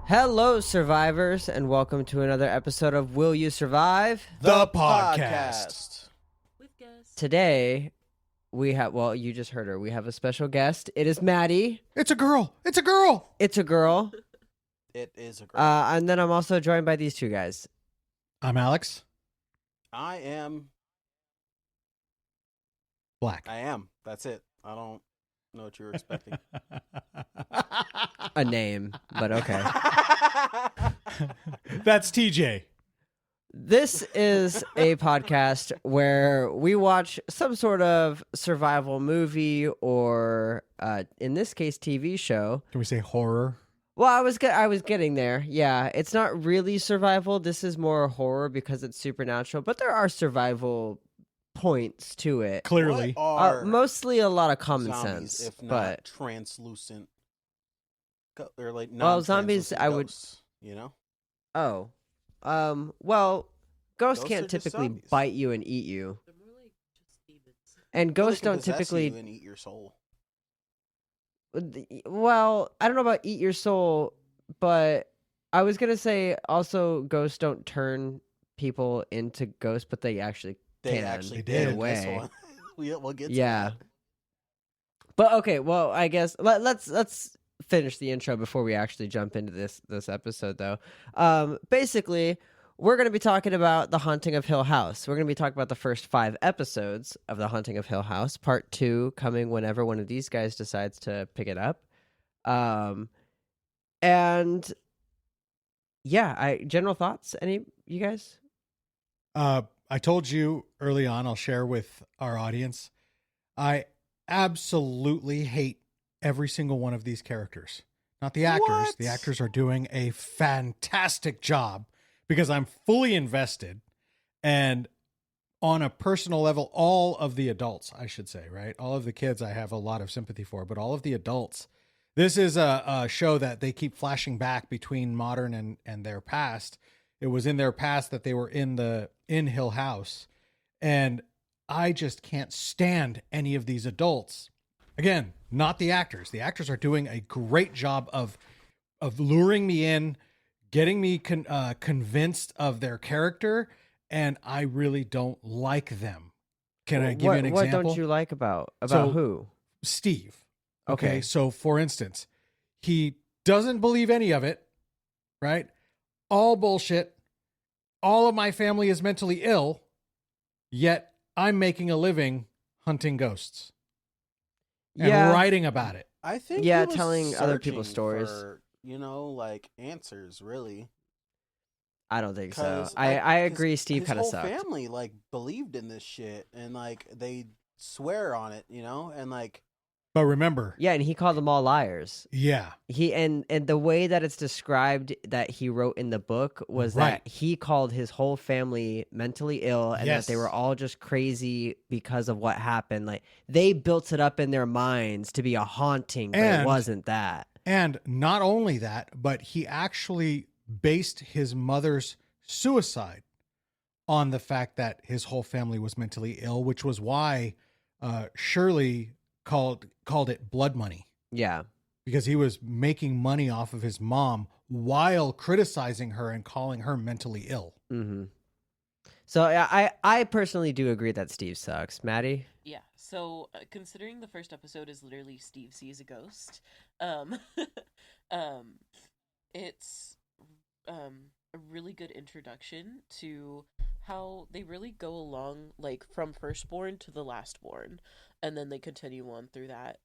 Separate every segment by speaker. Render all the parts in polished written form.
Speaker 1: Hello, survivors, and welcome to another episode of Will You Survive?
Speaker 2: The podcast.
Speaker 3: With guests.
Speaker 1: Today, we have, well, you just heard her. We have a special guest. It is Maddy.
Speaker 2: It's a girl. It's a girl.
Speaker 1: It's a girl.
Speaker 4: It is a girl.
Speaker 1: And then I'm also joined by these two guys.
Speaker 2: I'm Alex.
Speaker 4: I am.
Speaker 2: Black.
Speaker 4: I am. That's it. I don't know what you were expecting.
Speaker 1: A name, but okay.
Speaker 2: That's TJ.
Speaker 1: This is a podcast where we watch some sort of survival movie or, in this case, TV show.
Speaker 2: Can we say horror?
Speaker 1: Well, I was getting there. Yeah, it's not really survival. This is more horror because it's supernatural, but there are survival points to it.
Speaker 2: Clearly.
Speaker 4: What are
Speaker 1: Mostly a lot of common
Speaker 4: zombies,
Speaker 1: sense,
Speaker 4: if not
Speaker 1: but
Speaker 4: translucent? They're like
Speaker 1: Well, zombies,
Speaker 4: non-translucent
Speaker 1: I would-
Speaker 4: ghosts, you know.
Speaker 1: well, ghosts
Speaker 4: Ghosts
Speaker 1: can't
Speaker 4: are just
Speaker 1: typically
Speaker 4: zombies.
Speaker 1: bite you and eat you,
Speaker 3: They're more like just demons.
Speaker 1: and
Speaker 4: Well, they
Speaker 1: ghosts
Speaker 4: can
Speaker 1: don't
Speaker 4: possess
Speaker 1: typically.
Speaker 4: you and eat your soul.
Speaker 1: Well, I don't know about eat your soul, but I was gonna say also ghosts don't turn people into ghosts, but they actually
Speaker 4: They
Speaker 1: can
Speaker 4: actually
Speaker 2: They
Speaker 4: did
Speaker 2: did.
Speaker 4: in this
Speaker 1: Way.
Speaker 4: one. We'll get to
Speaker 1: Yeah.
Speaker 4: that.
Speaker 1: But okay, well, I guess let's finish the intro before we actually jump into this episode, though. Basically, we're going to be talking about The Haunting of Hill House. We're going to be talking about the first 5 episodes of The Haunting of Hill House. Part 2 coming whenever one of these guys decides to pick it up. And yeah, general thoughts. Any you guys?
Speaker 2: I told you early on, I'll share with our audience. I absolutely hate every single one of these characters. Not the actors.
Speaker 4: What?
Speaker 2: The actors are doing a fantastic job because I'm fully invested. And on a personal level, all of the adults, I should say, right? All of the kids I have a lot of sympathy for, but all of the adults. This is a show that they keep flashing back between modern and their past. It was in their past that they were in Hill House. And I just can't stand any of these adults. Again, not the actors. The actors are doing a great job of luring me in, getting me convinced of their character, and I really don't like them. Can I give you an example?
Speaker 1: What don't you like about
Speaker 2: So-
Speaker 1: who?
Speaker 2: Steve.
Speaker 1: Okay.
Speaker 2: So for instance, he doesn't believe any of it, right? All bullshit. All of my family is mentally ill, yet I'm making a living hunting ghosts and
Speaker 1: Yeah.
Speaker 2: writing about it.
Speaker 4: I think.
Speaker 1: Yeah,
Speaker 4: he was
Speaker 1: telling other people's
Speaker 4: searching
Speaker 1: stories.
Speaker 4: for, like answers, really.
Speaker 1: I don't think so.
Speaker 4: 'Cause
Speaker 1: I
Speaker 4: 'cause
Speaker 1: agree. Steve
Speaker 4: his
Speaker 1: kind of
Speaker 4: whole
Speaker 1: sucked.
Speaker 4: family believed in this shit, and they swear on it, and
Speaker 2: But remember,
Speaker 1: Yeah, and he called them all liars.
Speaker 2: yeah,
Speaker 1: He and the way that it's described that he wrote in the book was
Speaker 2: Right.
Speaker 1: that he called his whole family mentally ill and that they
Speaker 2: Yes.
Speaker 1: were all just crazy because of what happened. Like they built it up in their minds to be a haunting, but it
Speaker 2: And-
Speaker 1: wasn't that.
Speaker 2: and not only that, but he actually based his mother's suicide on the fact that his whole family was mentally ill, which was why Shirley called it blood money,
Speaker 1: Yeah.
Speaker 2: because he was making money off of his mom while criticizing her and calling her mentally ill.
Speaker 1: Mm-hmm. So yeah, I personally do agree that Steve sucks. Maddie?
Speaker 3: Yeah. So considering the first episode is literally Steve sees a ghost, um, it's a really good introduction to how they really go along, like from firstborn to the lastborn, and then they continue on through that.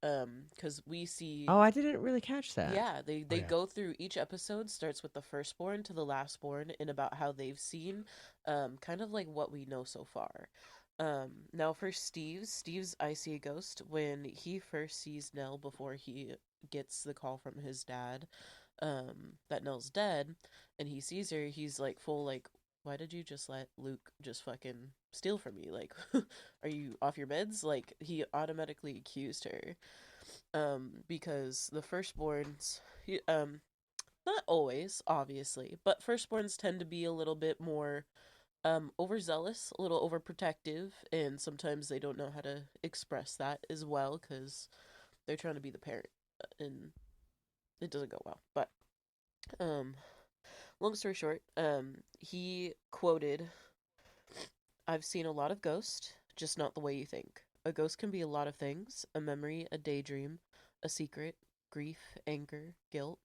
Speaker 3: Because we see.
Speaker 1: Oh, I didn't really catch that.
Speaker 3: Yeah, they
Speaker 2: yeah.
Speaker 3: go through each episode starts with the firstborn to the lastborn and about how they've seen kind of like what we know so far. Now for Steve's I see a ghost when he first sees Nell before he gets the call from his dad that Nell's dead, and he sees her, he's like full like, why did you just let Luke just fucking steal from you? Like, are you off your meds? Like, he automatically accused her. Because the firstborns, not always, obviously, but firstborns tend to be a little bit more overzealous, a little overprotective, and sometimes they don't know how to express that as well because they're trying to be the parent, and it doesn't go well. But Long story short, he quoted, "I've seen a lot of ghosts, just not the way you think. A ghost can be a lot of things: a memory, a daydream, a secret, grief, anger, guilt.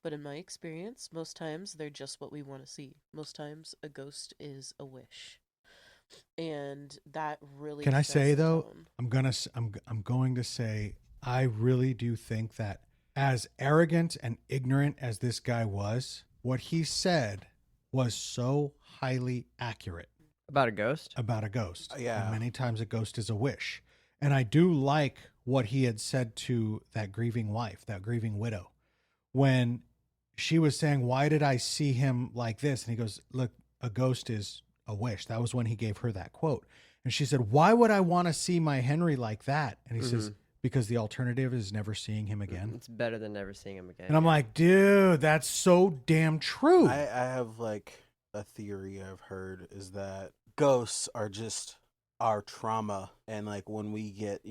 Speaker 3: But in my experience, most times they're just what we want to see. Most times a ghost is a wish." And that really
Speaker 2: Can I
Speaker 3: sets
Speaker 2: say
Speaker 3: the
Speaker 2: though?
Speaker 3: tone.
Speaker 2: I'm going to say I really do think that as arrogant and ignorant as this guy was, what he said was so highly accurate
Speaker 1: About a ghost?
Speaker 2: about a ghost.
Speaker 4: Yeah.
Speaker 2: And many times a ghost is a wish. And I do like what he had said to that grieving wife, that grieving widow, when she was saying, "Why did I see him like this?" And he goes, "Look, a ghost is a wish." That was when he gave her that quote. And she said, "Why would I want to see my Henry like that?" And he says, "Because the alternative is never seeing him again."
Speaker 1: It's better than never seeing him again.
Speaker 2: And I'm like, dude, that's so damn true.
Speaker 4: I have like a theory I've heard is that ghosts are just our trauma, and like when we get,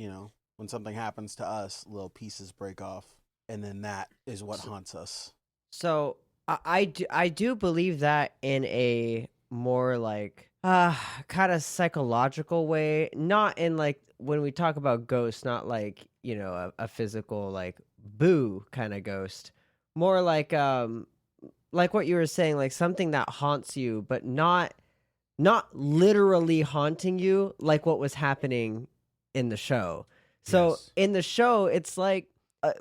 Speaker 4: when something happens to us, little pieces break off, and then that is what haunts us.
Speaker 1: So I do believe that in a more like kind of psychological way, not in like when we talk about ghosts, not like a physical like boo kind of ghost, more like what you were saying, like something that haunts you, but not literally haunting you like what was happening in the show. So
Speaker 2: Yes.
Speaker 1: in the show, it's like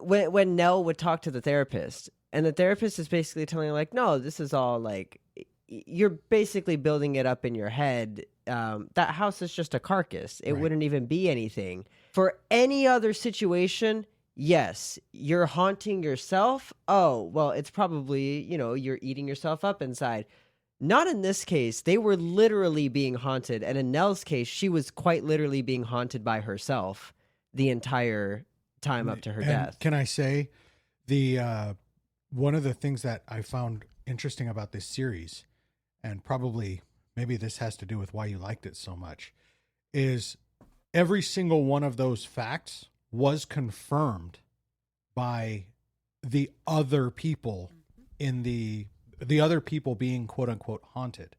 Speaker 1: when Nell would talk to the therapist, and the therapist is basically telling her like, no, this is all like, you're basically building it up in your head. That house is just a carcass. It
Speaker 2: Right.
Speaker 1: wouldn't even be anything. For any other situation, yes, you're haunting yourself. Oh, well, it's probably, you're eating yourself up inside. Not in this case. They were literally being haunted. And in Nell's case, she was quite literally being haunted by herself the entire time up to her
Speaker 2: And
Speaker 1: death.
Speaker 2: Can I say the one of the things that I found interesting about this series, and probably maybe this has to do with why you liked it so much, is every single one of those facts was confirmed by the other people in the other people being quote unquote haunted.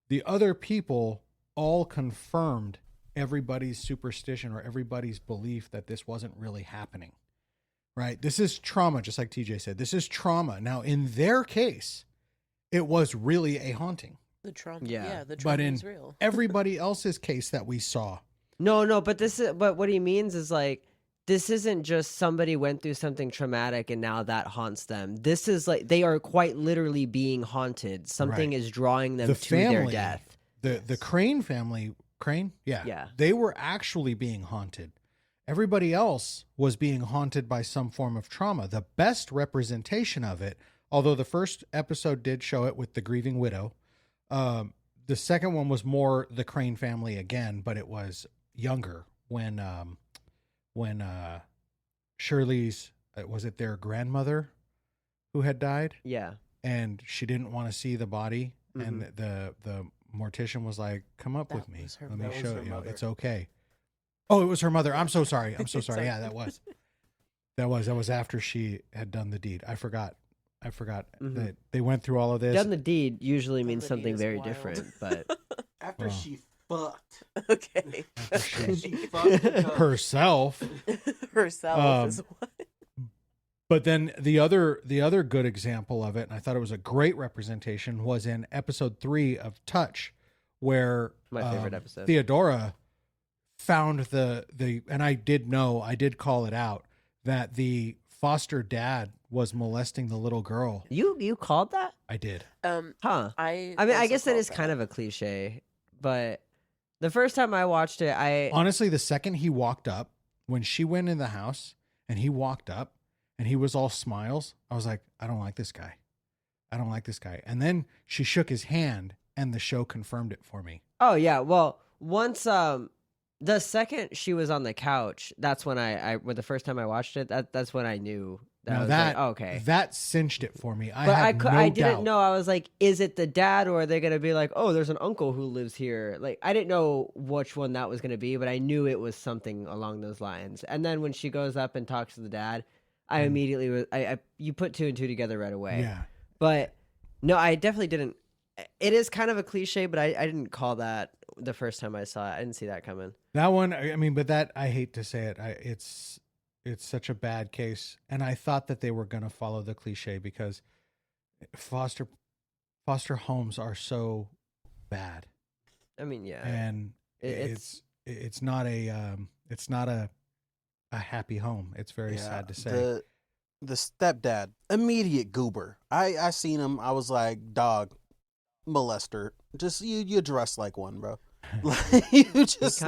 Speaker 2: The other people all confirmed everybody's superstition or everybody's belief that this wasn't really happening. Right? This is trauma, just like TJ said. This is trauma. Now, in their case, it was really a haunting.
Speaker 3: The trauma,
Speaker 1: Yeah.
Speaker 3: the
Speaker 2: But
Speaker 3: trauma
Speaker 2: in
Speaker 3: is real.
Speaker 2: everybody else's case that we saw,
Speaker 1: No, but what he means is like, this isn't just somebody went through something traumatic and now that haunts them. This is like, they are quite literally being haunted. Something
Speaker 2: Right.
Speaker 1: is drawing them
Speaker 2: The
Speaker 1: to their
Speaker 2: family,
Speaker 1: death.
Speaker 2: the Crane family, yeah,
Speaker 1: Yeah.
Speaker 2: they were actually being haunted. Everybody else was being haunted by some form of trauma. The best representation of it, although the first episode did show it with the grieving widow, the second one was more the Crane family again, but it was younger when Shirley's, was it their grandmother who had died?
Speaker 1: Yeah.
Speaker 2: And she didn't want to see the body, and the mortician was like, "Come up
Speaker 3: That
Speaker 2: with me.
Speaker 3: was her
Speaker 2: Let me
Speaker 3: mother.
Speaker 2: show
Speaker 4: That was her
Speaker 2: you.
Speaker 4: mother.
Speaker 2: It's okay." Oh, it was her mother. I'm so sorry. Yeah, that was. That was after she had done the deed. I forgot that they went through all of this.
Speaker 1: Done the deed usually
Speaker 3: Done
Speaker 1: means
Speaker 3: the deed
Speaker 1: something
Speaker 3: is
Speaker 1: very
Speaker 3: wild.
Speaker 1: different, but
Speaker 4: After
Speaker 2: Well.
Speaker 4: she fucked.
Speaker 3: Okay.
Speaker 4: She fucked the ghost.
Speaker 2: herself.
Speaker 3: Herself is what?
Speaker 2: But then the other good example of it, and I thought it was a great representation, was in episode 3 of Touch, where
Speaker 1: my favorite episode.
Speaker 2: Theodora found the and I did call it out, that the foster dad was molesting the little girl.
Speaker 1: You called that?
Speaker 2: I did.
Speaker 1: Huh.
Speaker 3: I
Speaker 1: I mean, I
Speaker 3: also
Speaker 1: guess that
Speaker 3: called
Speaker 1: is kind of a cliche, but the first time I watched it,
Speaker 2: Honestly, the second he walked up, when she went in the house and he walked up and he was all smiles, I was like, I don't like this guy. And then she shook his hand and the show confirmed it for me.
Speaker 1: Oh yeah, well, once the second she was on the couch, that's when when the first time I watched it, that's when I knew that.
Speaker 2: Now
Speaker 1: I was
Speaker 2: that
Speaker 1: like, oh, okay.
Speaker 2: that cinched it for me.
Speaker 1: But
Speaker 2: I
Speaker 1: I didn't know. I was like, is it the dad, or are they gonna be like, oh, there's an uncle who lives here? Like, I didn't know which one that was gonna be, but I knew it was something along those lines. And then when she goes up and talks to the dad, I immediately was you put 2 and 2 together right away.
Speaker 2: Yeah.
Speaker 1: But no, I definitely didn't. It is kind of a cliche, but I didn't call that the first time I saw it. I didn't see that coming.
Speaker 2: That one, I mean, but that, I hate to say it, it's such a bad case. And I thought that they were going to follow the cliche because foster homes are so bad.
Speaker 1: I mean, yeah.
Speaker 2: And it's not a happy home. It's very sad to say.
Speaker 4: The stepdad, immediate goober. I seen him. I was like, dog, molester. Just you dress like one, bro. Like, you just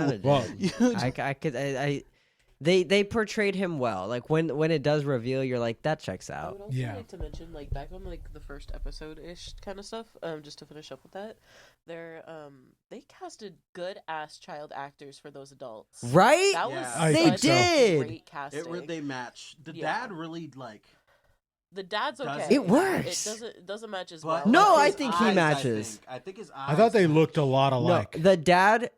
Speaker 1: They portrayed him well. Like when it does reveal, you're like, that checks
Speaker 3: I
Speaker 1: out.
Speaker 3: would also like to mention, like, back on like the first episode ish kind of stuff. Just to finish up with that, they casted good ass child actors for those adults.
Speaker 1: Right?
Speaker 3: That
Speaker 4: Yeah.
Speaker 3: was
Speaker 1: They
Speaker 3: such
Speaker 1: did.
Speaker 3: great casting.
Speaker 4: They match. The
Speaker 3: Yeah.
Speaker 4: dad really like.
Speaker 3: The dad's okay.
Speaker 1: It works.
Speaker 3: It doesn't match as
Speaker 4: But
Speaker 3: well.
Speaker 1: No,
Speaker 3: Like,
Speaker 1: I
Speaker 3: his
Speaker 1: think he
Speaker 3: eyes-
Speaker 1: matches.
Speaker 4: I think his eyes.
Speaker 2: I thought they looked a lot alike.
Speaker 1: No,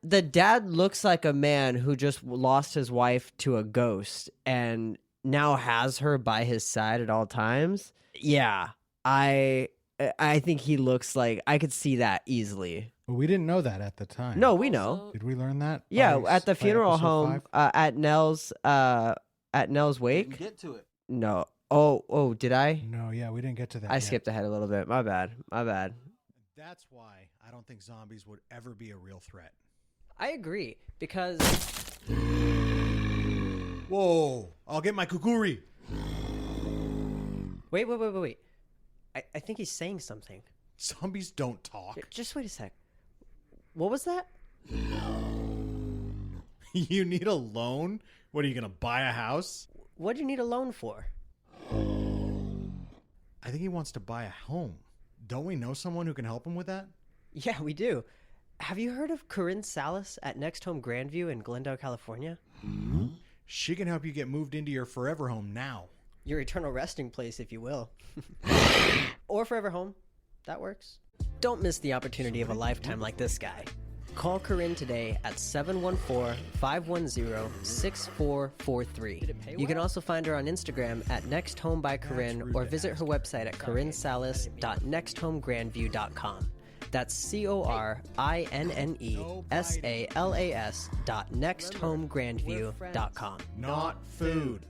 Speaker 1: the dad looks like a man who just lost his wife to a ghost and now has her by his side at all times. Yeah, I think he looks like, I could see that easily.
Speaker 2: But we didn't know that at the time.
Speaker 1: No, we know.
Speaker 3: Also-
Speaker 2: Did we learn that?
Speaker 1: Yeah,
Speaker 2: by-
Speaker 1: at the
Speaker 2: by
Speaker 1: funeral
Speaker 2: episode
Speaker 1: home
Speaker 2: 5?
Speaker 1: at Nell's wake.
Speaker 4: Get to it.
Speaker 1: No. Oh, did I?
Speaker 2: No, yeah, we didn't get to that.
Speaker 1: I
Speaker 2: yet.
Speaker 1: skipped ahead a little bit. My bad.
Speaker 2: That's why I don't think zombies would ever be a real threat.
Speaker 1: I agree because
Speaker 2: Whoa! I'll get my kukuri.
Speaker 1: wait. I think he's saying something.
Speaker 2: Zombies don't talk.
Speaker 1: Just wait a sec. What was that?
Speaker 2: You need a loan? What are you gonna buy a house?
Speaker 1: What do you need a loan for?
Speaker 2: I think he wants to buy a home. Don't we know someone who can help him with that?
Speaker 1: Yeah, we do. Have you heard of Corinne Salas at Next Home Grandview in Glendale, California?
Speaker 2: She can help you get moved into your forever home now.
Speaker 1: Your eternal resting place, if you will. Or forever home. That works. Don't miss the opportunity of a lifetime like this guy. Call Corinne today at 714-510-6443. You can also find her on Instagram at Next Home by Corinne or visit her website at corinnesalas.nexthomegrandview.com. That's CORINNESALAS.nexthomegrandview.com.
Speaker 2: Not food.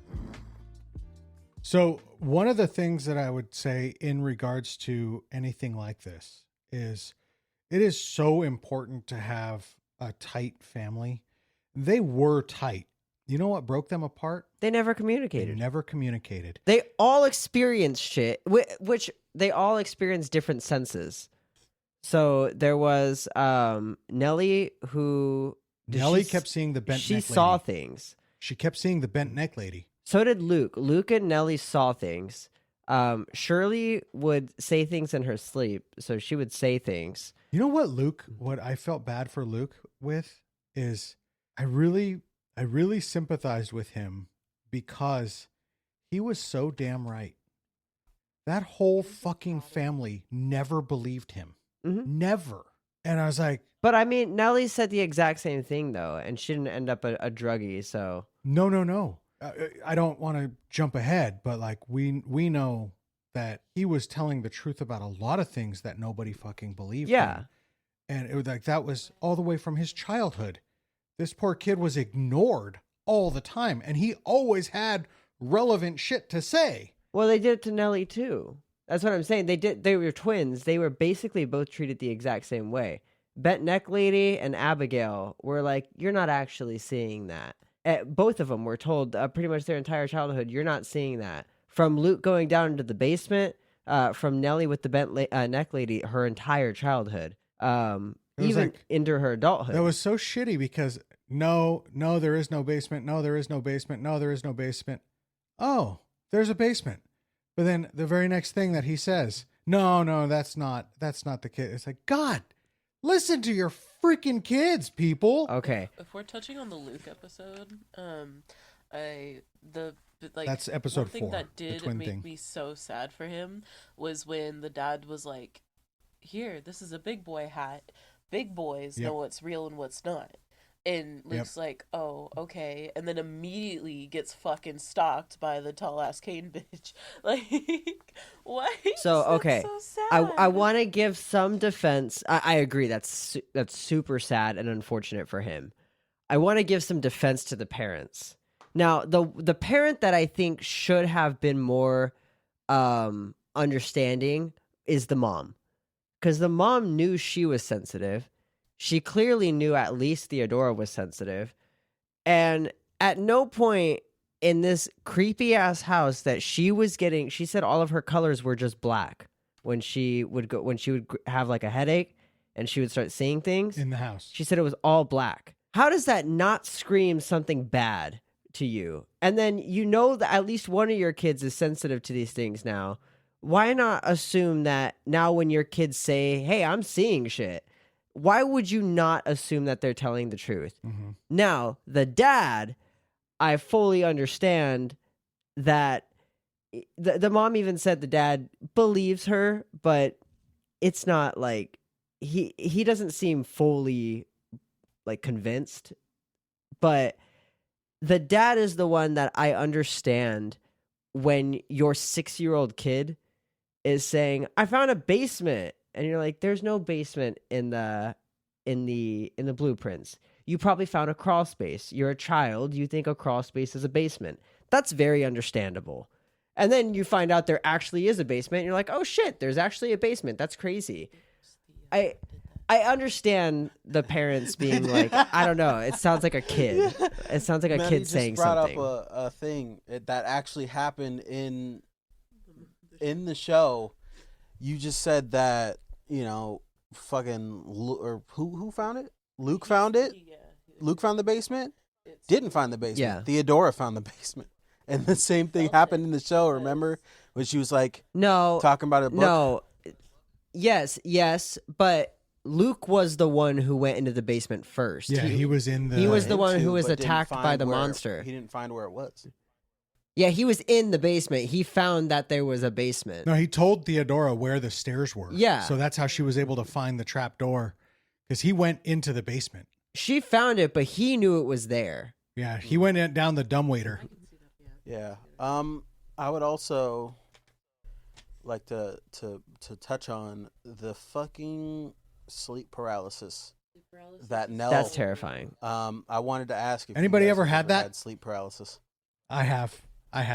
Speaker 2: So, one of the things that I would say in regards to anything like this is it is so important to have a tight family. They were tight. You know what broke them apart?
Speaker 1: They never
Speaker 2: They
Speaker 1: communicated.
Speaker 2: never communicated.
Speaker 1: They all experienced shit, which they all experienced different senses. So there was Nellie who...
Speaker 2: Nellie kept seeing the bent
Speaker 1: She
Speaker 2: neck
Speaker 1: saw
Speaker 2: lady.
Speaker 1: things.
Speaker 2: She kept seeing the bent neck lady.
Speaker 1: So did Luke. Luke and Nellie saw things. Shirley would say things in her sleep, so she would say things.
Speaker 2: You know what I felt bad for Luke with is I really sympathized with him because he was so damn right. That whole fucking family never believed him.
Speaker 1: Mm-hmm.
Speaker 2: Never. And I was like,
Speaker 1: But I mean, Nellie said the exact same thing though, and she didn't end up a druggie. So
Speaker 2: no. I don't want to jump ahead, but like we know that he was telling the truth about a lot of things that nobody fucking believed.
Speaker 1: Yeah.
Speaker 2: him. And it was like that was all the way from his childhood. This poor kid was ignored all the time, and he always had relevant shit to say.
Speaker 1: well, they did it to Nellie too. That's what I'm saying. They were twins. They were basically both treated the exact same way. Bent Neck Lady and Abigail were like, you're not actually seeing that. Both of them were told pretty much their entire childhood, you're not seeing that. From Luke going down into the basement, from Nellie with the bent neck lady, her entire childhood, even
Speaker 2: like,
Speaker 1: into her adulthood.
Speaker 2: That was so shitty because no, there is no basement. No, there is no basement. No, there is no basement. Oh, there's a basement. But then the very next thing that he says, no, that's not the kid. It's like, God, listen to your freaking kids, people.
Speaker 1: Okay.
Speaker 3: If we're touching on the Luke episode,
Speaker 2: That's episode
Speaker 3: one thing
Speaker 2: 4,
Speaker 3: that
Speaker 2: the
Speaker 3: did
Speaker 2: twin
Speaker 3: make
Speaker 2: thing.
Speaker 3: me so sad for him was when the dad was like, "Here, this is a big boy hat. Big boys
Speaker 2: Yep.
Speaker 3: know what's real and what's not." And Luke's like, oh, okay. And then immediately gets fucking stalked by the tall ass cane bitch. Like, what?
Speaker 1: So okay,
Speaker 3: That's so
Speaker 1: I
Speaker 3: sad.
Speaker 1: want to give some defense. I agree that's super sad and unfortunate for him. I want to give some defense to the parents. Now, the parent that I think should have been more understanding is the mom, because the mom knew she was sensitive. She clearly knew at least Theodora was sensitive, and at no point in this creepy ass house that she was getting, she said all of her colors were just black when she would have like a headache and she would start seeing things
Speaker 2: in the house.
Speaker 1: She said it was all black. How does that not scream something bad to you? And then you know that at least one of your kids is sensitive to these things now. Why not assume that now when your kids say, hey, I'm seeing shit, why would you not assume that they're telling the truth?
Speaker 2: Mm-hmm.
Speaker 1: Now, the dad, I fully understand that the mom even said the dad believes her, but it's not like he doesn't seem fully like convinced. But the dad is the one that I understand when your 6-year-old kid is saying, I found a basement, and you're like, there's no basement in the blueprints. You probably found a crawl space. You're a child, you think a crawl space is a basement. That's very understandable. And then you find out there actually is a basement, and you're like, oh shit, there's actually a basement. That's crazy. I understand the parents being like, I don't know. It sounds like a kid. It sounds like a
Speaker 4: Maddy
Speaker 1: kid
Speaker 4: just
Speaker 1: saying
Speaker 4: brought
Speaker 1: something.
Speaker 4: up a thing that actually happened in the show. You just said that, you know, fucking or who found it? Luke found it.
Speaker 3: Yeah.
Speaker 4: Luke found the basement. Didn't find the basement.
Speaker 1: Yeah.
Speaker 4: Theodora found the basement. And the same thing happened in the show. Remember when she was like,
Speaker 1: No,
Speaker 4: talking about a book?
Speaker 1: no. Yes, but Luke was the one who went into the basement first.
Speaker 2: Yeah, he was in the.
Speaker 1: He was the one
Speaker 4: Into,
Speaker 1: who was
Speaker 4: but didn't
Speaker 1: attacked by
Speaker 4: find
Speaker 1: the
Speaker 4: where-
Speaker 1: monster.
Speaker 4: He didn't find where it was.
Speaker 1: Yeah, he was in the basement. He found that there was a basement.
Speaker 2: No, he told Theodora where the stairs were.
Speaker 1: Yeah.
Speaker 2: So that's how she was able to find the trap door, because he went into the basement.
Speaker 1: She found it, but he knew it was there.
Speaker 2: Yeah, he went down the dumbwaiter.
Speaker 4: Yeah. I would also like to touch on the fucking sleep paralysis that Nell.
Speaker 1: That's terrifying.
Speaker 4: I wanted to ask if
Speaker 2: Anybody
Speaker 4: you guys
Speaker 2: ever
Speaker 4: have
Speaker 2: had that?
Speaker 4: Had sleep paralysis.
Speaker 2: I have.
Speaker 4: I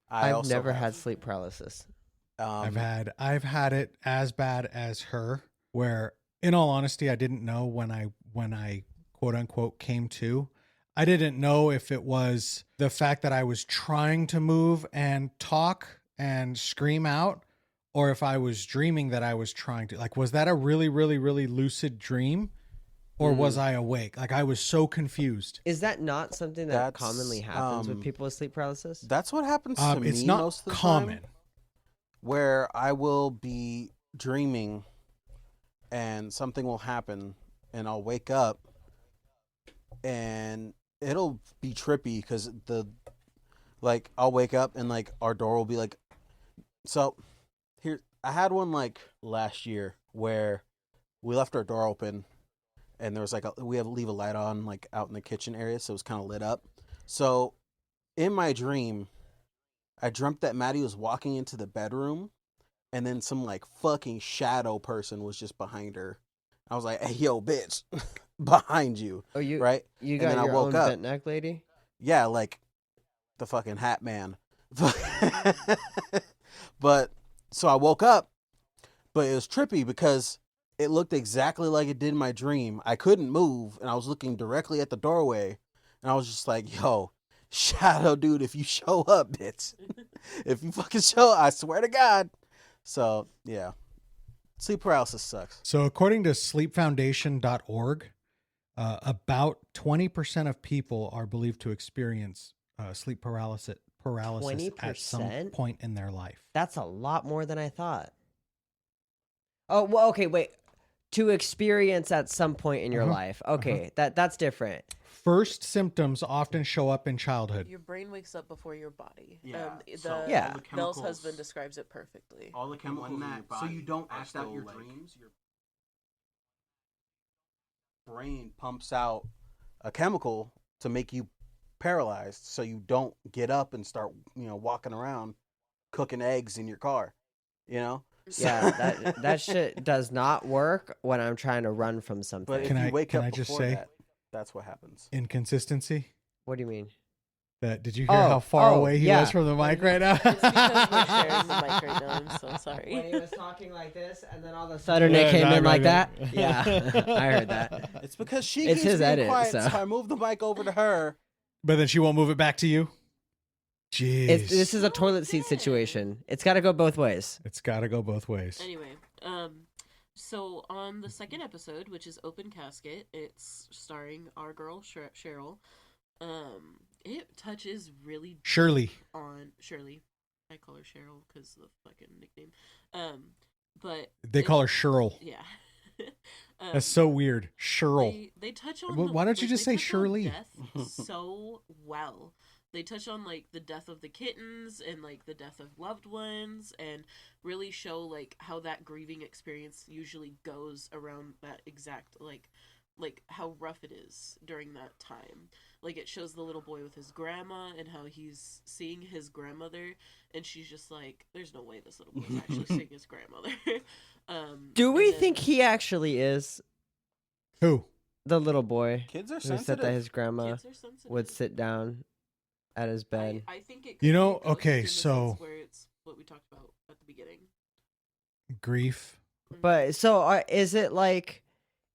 Speaker 1: I've
Speaker 4: also
Speaker 1: never
Speaker 4: have.
Speaker 1: had sleep paralysis.
Speaker 2: I've had it as bad as her, where in all honesty, I didn't know when I quote unquote came to. I didn't know if it was the fact that I was trying to move and talk and scream out, or if I was dreaming that I was trying to. Like, was that a really, really, really lucid dream? Or was I awake? Like, I was so confused.
Speaker 1: Is that not something that
Speaker 4: That's,
Speaker 1: commonly happens with people with sleep paralysis?
Speaker 4: That's what happens to me
Speaker 2: It's not
Speaker 4: most of the
Speaker 2: common.
Speaker 4: time. Where I will be dreaming and something will happen and I'll wake up and it'll be trippy because I'll wake up and like our door will be like, so here, I had one like last year where we left our door open and there was like leave a light on like out in the kitchen area, so it was kind of lit up. So in my dream, I dreamt that Maddy was walking into the bedroom and then some like fucking shadow person was just behind her. I was like, hey, yo, bitch, behind you.
Speaker 1: Oh, you
Speaker 4: right?
Speaker 1: You
Speaker 4: And
Speaker 1: got
Speaker 4: then I
Speaker 1: your
Speaker 4: woke
Speaker 1: own
Speaker 4: up.
Speaker 1: bent neck lady?
Speaker 4: Yeah, like the fucking Hat Man. But so I woke up, but it was trippy because it looked exactly like it did in my dream. I couldn't move, and I was looking directly at the doorway, and I was just like, yo, shadow dude, if you show up, bitch. If you fucking show up, I swear to God. So, yeah. Sleep paralysis sucks.
Speaker 2: So according to sleepfoundation.org, about 20% of people are believed to experience sleep paralysis at some
Speaker 1: 20%?
Speaker 2: point in their life.
Speaker 1: That's a lot more than I thought. Oh, well, okay, wait. To experience at some point in your life. Okay, that's different.
Speaker 2: First symptoms often show up in childhood.
Speaker 3: Your brain wakes up before your body.
Speaker 4: Yeah,
Speaker 3: The,
Speaker 4: so
Speaker 1: Yeah.
Speaker 4: all the
Speaker 3: Nell's
Speaker 4: chemicals-
Speaker 3: husband describes it perfectly.
Speaker 4: All the chemicals in your body, so you don't act out your dreams. Your brain pumps out a chemical to make you paralyzed, so you don't get up and start walking around cooking eggs in your car.
Speaker 1: Yeah, that shit does not work when I'm trying to run from something.
Speaker 4: But if you wake up before that, that's what happens.
Speaker 2: Inconsistency.
Speaker 1: What do you mean?
Speaker 2: Did you hear how far away he was from the mic right now?
Speaker 3: It's because we're sharing the mic right now. I'm so sorry.
Speaker 1: When he was talking like this, and then all of a sudden it came in like that. Yeah, I heard that.
Speaker 4: It's because she
Speaker 1: It's
Speaker 4: keeps
Speaker 1: his
Speaker 4: being
Speaker 1: edit,
Speaker 4: quiet,
Speaker 1: so.
Speaker 4: so I moved the mic over to her.
Speaker 2: But then she won't move it back to you? Jeez.
Speaker 1: This is a toilet seat situation. It's got to go both ways.
Speaker 2: It's got to go both ways.
Speaker 3: Anyway, so on the second episode, which is Open Casket, it's starring our girl Cheryl. It touches really
Speaker 2: Shirley.
Speaker 3: on Shirley. I call her Cheryl because of the fucking nickname. But
Speaker 2: they call her Cheryl.
Speaker 3: Yeah.
Speaker 2: That's so weird. Cheryl.
Speaker 3: They touch on.
Speaker 2: Why don't you just say Shirley?
Speaker 3: Death so well. They touch on like the death of the kittens and like the death of loved ones, and really show like how that grieving experience usually goes around that exact like how rough it is during that time. Like it shows the little boy with his grandma and how he's seeing his grandmother, and she's just like, there's no way this little boy's actually seeing his grandmother.
Speaker 1: Do we think he actually is?
Speaker 2: Who?
Speaker 1: The little boy.
Speaker 4: Kids are
Speaker 1: who
Speaker 4: sensitive.
Speaker 1: said that his grandma
Speaker 3: Kids are sensitive.
Speaker 1: would sit down at his bed.
Speaker 3: I think it.
Speaker 2: Okay, so
Speaker 3: where it's what we talked about at the beginning.
Speaker 2: Grief.
Speaker 1: But so is it like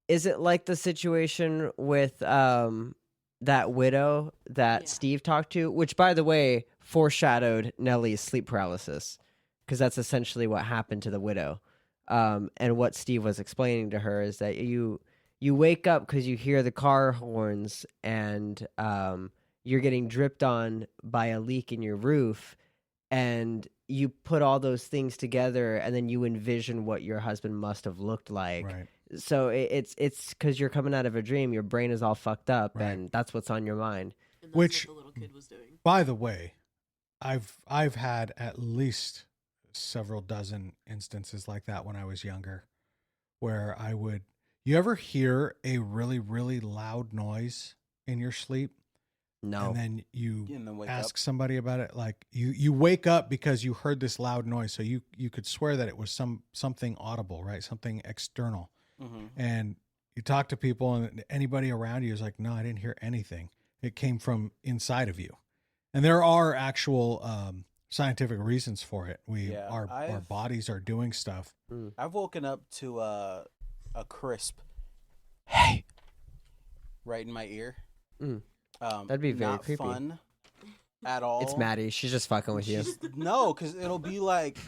Speaker 1: the situation with that widow that Steve talked to, which by the way foreshadowed Nellie's sleep paralysis, because that's essentially what happened to the widow. And what Steve was explaining to her is that you wake up because you hear the car horns and you're getting dripped on by a leak in your roof, and you put all those things together, and then you envision what your husband must have looked like.
Speaker 2: Right.
Speaker 1: So it's because you're coming out of a dream, your brain is all fucked up,
Speaker 2: Right.
Speaker 1: and that's what's on your mind.
Speaker 3: And that's
Speaker 2: Which,
Speaker 3: what the little kid was doing.
Speaker 2: By the way, I've had at least several dozen instances like that when I was younger, where I would. You ever hear a really, really loud noise in your sleep?
Speaker 1: No.
Speaker 2: And then you
Speaker 4: And then wake
Speaker 2: ask
Speaker 4: up.
Speaker 2: somebody about it. Like you wake up because you heard this loud noise. So you could swear that it was something audible, right? Something external.
Speaker 4: Mm-hmm.
Speaker 2: And you talk to people, and anybody around you is like, no, I didn't hear anything. It came from inside of you. And there are actual scientific reasons for it. Our bodies are doing stuff.
Speaker 4: I've woken up to a crisp "Hey" right in my ear.
Speaker 1: That'd be very
Speaker 4: not
Speaker 1: creepy.
Speaker 4: fun at all.
Speaker 1: It's Maddy. She's just fucking with you.
Speaker 4: No, because it'll be like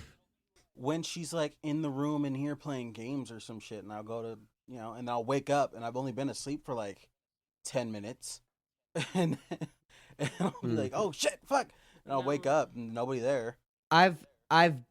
Speaker 4: when she's like in the room in here playing games or some shit, and I'll go to and I'll wake up, and I've only been asleep for like 10 minutes, and I'll be like, oh shit, fuck, and I'll wake up and nobody there.
Speaker 1: I've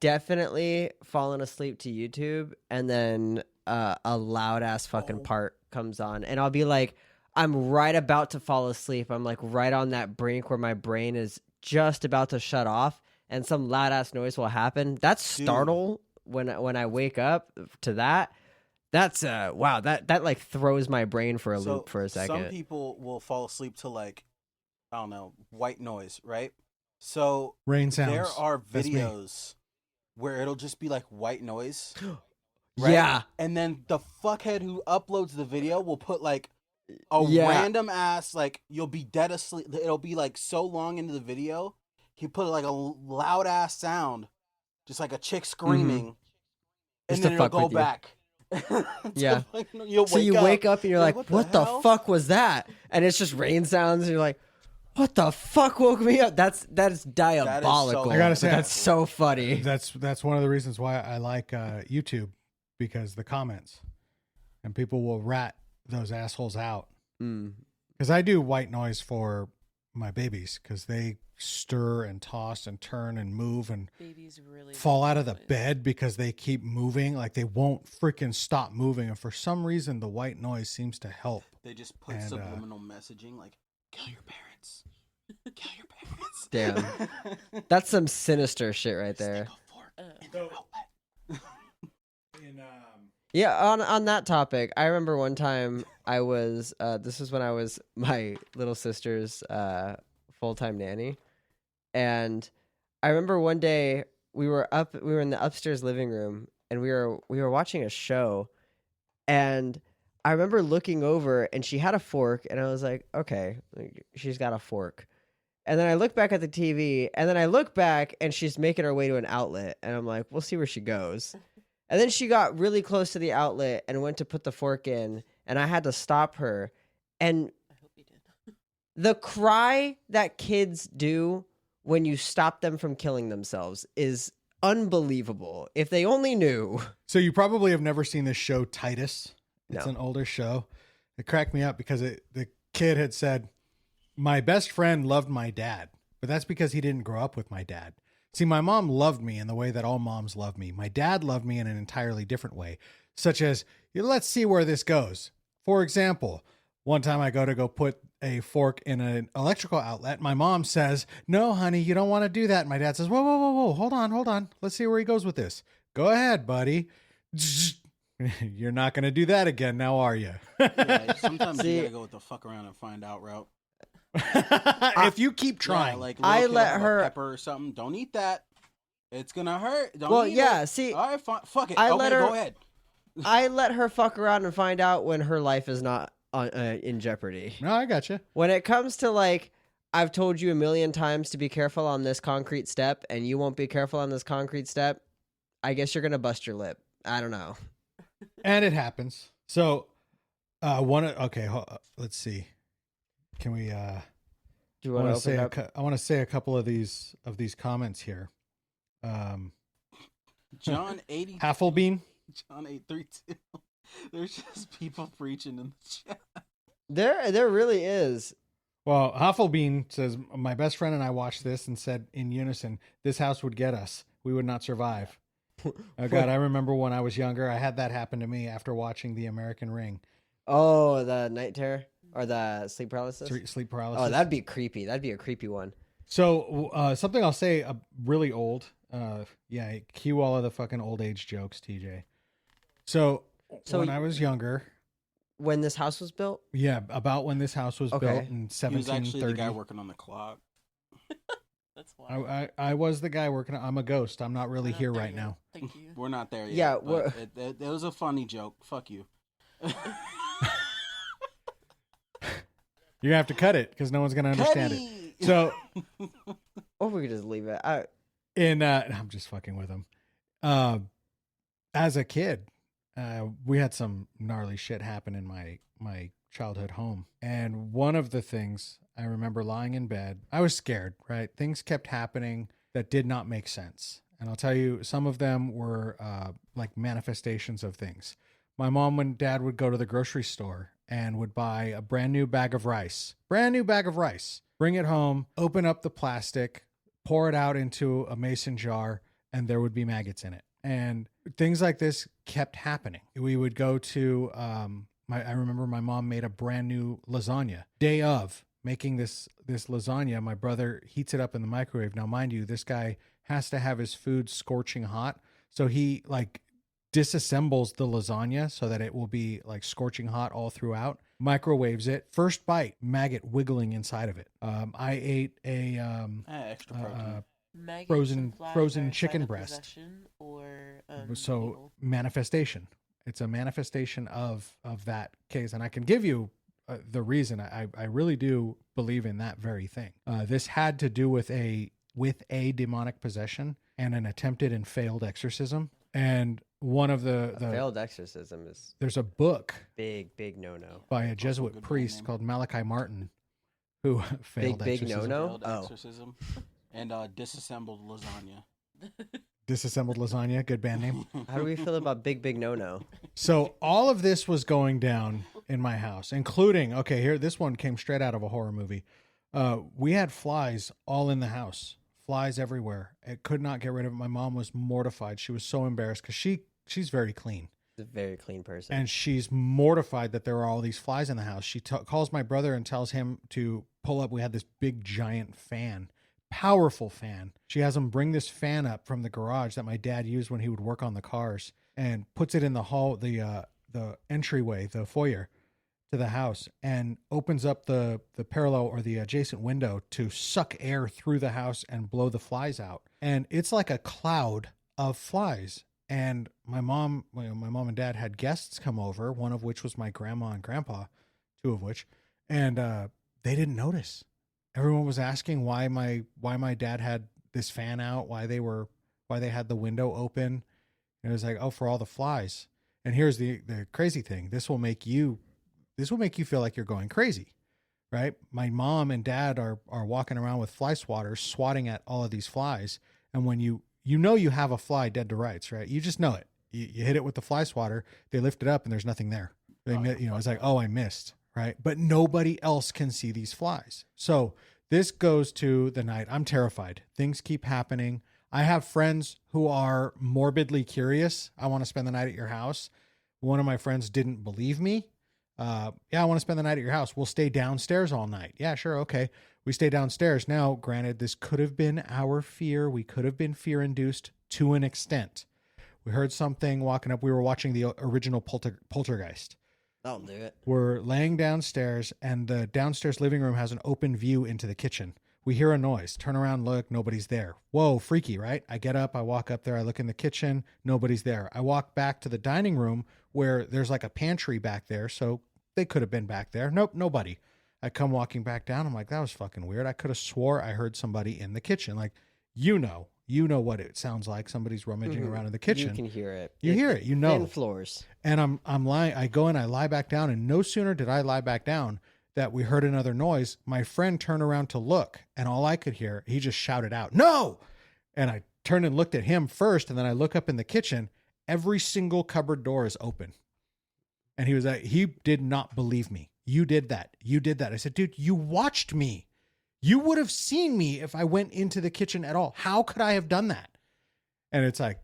Speaker 1: definitely fallen asleep to YouTube, and then a loud ass fucking part comes on, and I'll be like, I'm right about to fall asleep. I'm like right on that brink where my brain is just about to shut off, and some loud ass noise will happen. That's startle when I wake up to that. That's wow, that like throws my brain for a loop for a second.
Speaker 4: Some people will fall asleep to like, I don't know, white noise, right? So
Speaker 2: Rain sounds.
Speaker 4: there are
Speaker 2: That's me.
Speaker 4: videos where it'll just be like white noise. Right?
Speaker 1: Yeah.
Speaker 4: And then the fuckhead who uploads the video will put like a
Speaker 1: Yeah.
Speaker 4: random ass, like you'll be dead asleep. It'll be like so long into the video. He put like a loud ass sound, just like a chick screaming. And
Speaker 1: Just
Speaker 4: then
Speaker 1: to
Speaker 4: it'll
Speaker 1: fuck
Speaker 4: go
Speaker 1: with you.
Speaker 4: back.
Speaker 1: Yeah.
Speaker 4: You'll
Speaker 1: So you wake up and you're like, what the
Speaker 4: hell?"
Speaker 1: fuck was that? And it's just rain sounds, and you're like, what the fuck woke me up? That is diabolical.
Speaker 2: I gotta say,
Speaker 1: that's so funny.
Speaker 2: That's one of the reasons why I like YouTube, because the comments, and people will rat those assholes out. Because I do white noise for my babies, because they stir and toss and turn and move and
Speaker 3: Babies really
Speaker 2: fall
Speaker 3: like
Speaker 2: out of the
Speaker 3: noise.
Speaker 2: bed because they keep moving. Like they won't freaking stop moving. And for some reason, the white noise seems to help.
Speaker 4: They just put
Speaker 2: And,
Speaker 4: subliminal messaging like, kill your parents. Kill your parents.
Speaker 1: Damn. That's some sinister shit right there.
Speaker 4: Stick a fork in their outlet.
Speaker 1: Yeah, on that topic, I remember one time I was this was when I was my little sister's full-time nanny, and I remember one day we were in the upstairs living room and we were watching a show, and I remember looking over and she had a fork and I was like, okay, like, she's got a fork. And then I look back at the TV and then I look back and she's making her way to an outlet and I'm like, we'll see where she goes. And then she got really close to the outlet and went to put the fork in and I had to stop her. And
Speaker 3: I hope you did.
Speaker 1: the cry that kids do when you stop them from killing themselves is unbelievable. If they only knew.
Speaker 2: So you probably have never seen this show, Titus. It's
Speaker 1: No.
Speaker 2: an older show. It cracked me up because the kid had said, my best friend loved my dad, but that's because he didn't grow up with my dad. See, my mom loved me in the way that all moms love me. My dad loved me in an entirely different way, such as, let's see where this goes. For example, one time I go put a fork in an electrical outlet. My mom says, no, honey, you don't want to do that. And my dad says, whoa, whoa, whoa, whoa, hold on. Let's see where he goes with this. Go ahead, buddy. You're not going to do that again now, are you?
Speaker 4: Yeah, sometimes
Speaker 1: See-
Speaker 4: you gotta go with the fuck around and find out route.
Speaker 2: If you keep trying.
Speaker 4: Yeah, like
Speaker 1: I
Speaker 4: little kid
Speaker 1: let
Speaker 4: have a
Speaker 1: her-
Speaker 4: pepper or something. Don't eat that. It's gonna hurt. Don't
Speaker 1: Well,
Speaker 4: eat
Speaker 1: yeah,
Speaker 4: it.
Speaker 1: see,
Speaker 4: All right, fuck it.
Speaker 1: I
Speaker 4: Okay,
Speaker 1: let her-
Speaker 4: go ahead.
Speaker 1: I let her fuck around and find out when her life is not in jeopardy.
Speaker 2: No, I got you.
Speaker 1: When it comes to like, I've told you a million times to be careful on this concrete step and you won't be careful on this concrete step, I guess you're going to bust your lip. I don't know.
Speaker 2: And it happens. So, let's see. Can we,
Speaker 1: Do you
Speaker 2: I
Speaker 1: want to
Speaker 2: want to
Speaker 1: open
Speaker 2: say
Speaker 1: it up?
Speaker 2: I want to say a couple of these comments here.
Speaker 4: John 80.
Speaker 2: Halflebean.
Speaker 4: John 832. There's just people preaching in the chat.
Speaker 1: There really is.
Speaker 2: Well, Halflebean says, my best friend and I watched this and said in unison, this house would get us. We would not survive. Oh, God, I remember when I was younger, I had that happen to me after watching The American Ring.
Speaker 1: Oh, the night terror or the sleep paralysis?
Speaker 2: Sleep paralysis.
Speaker 1: Oh, that'd be creepy. That'd be a creepy one.
Speaker 2: So something I'll say really old. Yeah, cue all of the fucking old age jokes, TJ. So when I was younger,
Speaker 1: When this house was built?
Speaker 2: yeah, about when this house was
Speaker 1: Okay.
Speaker 2: built in
Speaker 4: He was
Speaker 2: 1730.
Speaker 4: actually the guy working on the clock.
Speaker 3: That's why.
Speaker 2: I was the guy working. I'm a ghost. I'm not really here right now.
Speaker 3: Thank you.
Speaker 4: We're not there yet.
Speaker 1: Yeah,
Speaker 4: but it was a funny joke. Fuck you.
Speaker 2: You're gonna have to cut it because no one's gonna understand it.
Speaker 4: Petty!
Speaker 2: So
Speaker 1: Or we could just leave it.
Speaker 2: I'm just fucking with him. As a kid, we had some gnarly shit happen in my childhood home, and one of the things I remember lying in bed, I was scared. Right, things kept happening that did not make sense, and I'll tell you, some of them were like manifestations of things. My mom and dad would go to the grocery store and would buy a brand new bag of rice, bring it home, open up the plastic, pour it out into a mason jar, and there would be maggots in it. And things like this kept happening. We would go to, I remember my mom made a brand new lasagna. Day of making this lasagna, my brother heats it up in the microwave. Now, mind you, this guy has to have his food scorching hot. So he like disassembles the lasagna so that it will be like scorching hot all throughout, microwaves it. First bite, maggot wiggling inside of it. I ate a
Speaker 4: Extra protein.
Speaker 3: Maggots
Speaker 2: frozen-
Speaker 3: and flies
Speaker 2: frozen
Speaker 3: are a sign
Speaker 2: chicken
Speaker 3: of
Speaker 2: breast.
Speaker 3: possession Or
Speaker 2: so
Speaker 3: evil.
Speaker 2: manifestation. It's a manifestation of that case, and I can give you the reason. I really do believe in that very thing. This had to do with a demonic possession and an attempted and failed exorcism. And one of the
Speaker 1: failed exorcism is
Speaker 2: there's a book
Speaker 1: big no-no.
Speaker 2: by a
Speaker 4: Also a
Speaker 2: Jesuit
Speaker 4: good
Speaker 2: priest
Speaker 4: name.
Speaker 2: called Malachi Martin, who failed
Speaker 1: Big
Speaker 2: exorcism.
Speaker 1: no-no?
Speaker 4: Failed
Speaker 1: Oh.
Speaker 4: exorcism. And disassembled lasagna.
Speaker 2: Disassembled lasagna, good band name.
Speaker 1: How do we feel about big no-no?
Speaker 2: So all of this was going down in my house, including, okay, here, this one came straight out of a horror movie. We had flies all in the house, flies everywhere. I could not get rid of it. My mom was mortified. She was so embarrassed because she's very clean.
Speaker 1: He's a very clean person.
Speaker 2: And she's mortified that there are all these flies in the house. She calls my brother and tells him to pull up. We had this big giant fan, powerful fan. She has him bring this fan up from the garage that my dad used when he would work on the cars. and puts it in the hall, the entryway, the foyer to the house, and opens up the parallel or the adjacent window to suck air through the house and blow the flies out. And it's like a cloud of flies. And my mom and dad had guests come over, one of which was my grandma and grandpa, two of which, and they didn't notice. Everyone was asking why my dad had this fan out, why they had the window open. And it was like, oh, for all the flies. And here's the crazy thing. This will make you feel like you're going crazy, right? My mom and dad are walking around with fly swatters, swatting at all of these flies. And when you have a fly dead to rights, right? You just know it. You hit it with the fly swatter, they lift it up and there's nothing there. It's like, oh, I missed, right? But nobody else can see these flies. So this goes to the night. I'm terrified. Things keep happening. I have friends who are morbidly curious. I want to spend the night at your house. One of my friends didn't believe me. Yeah, I want to spend the night at your house. We'll stay downstairs all night. Yeah, sure. Okay. We stay downstairs. Now, granted, this could have been our fear. We could have been fear induced to an extent. We heard something walking up. We were watching the original Poltergeist.
Speaker 1: I'll do it.
Speaker 2: We're laying downstairs, and the downstairs living room has an open view into the kitchen. We hear a noise. Turn around, look, nobody's there. Whoa, freaky, right? I get up, I walk up there, I look in the kitchen, nobody's there. I walk back to the dining room where there's like a pantry back there, so they could have been back there. Nope, nobody. I come walking back down. I'm like, that was fucking weird. I could have swore I heard somebody in the kitchen. Like, you know what it sounds like. Somebody's rummaging around in the kitchen.
Speaker 1: You can hear it.
Speaker 2: You hear it. You know.
Speaker 1: Thin floors.
Speaker 2: And I'm lying. I go and I lie back down. And no sooner did I lie back down that we heard another noise. My friend turned around to look, and all I could hear, he just shouted out, "No!" And I turned and looked at him first, and then I look up in the kitchen. Every single cupboard door is open. And he was like, he did not believe me. You did that. You did that. I said, dude, you watched me. You would have seen me if I went into the kitchen at all. How could I have done that? And it's like,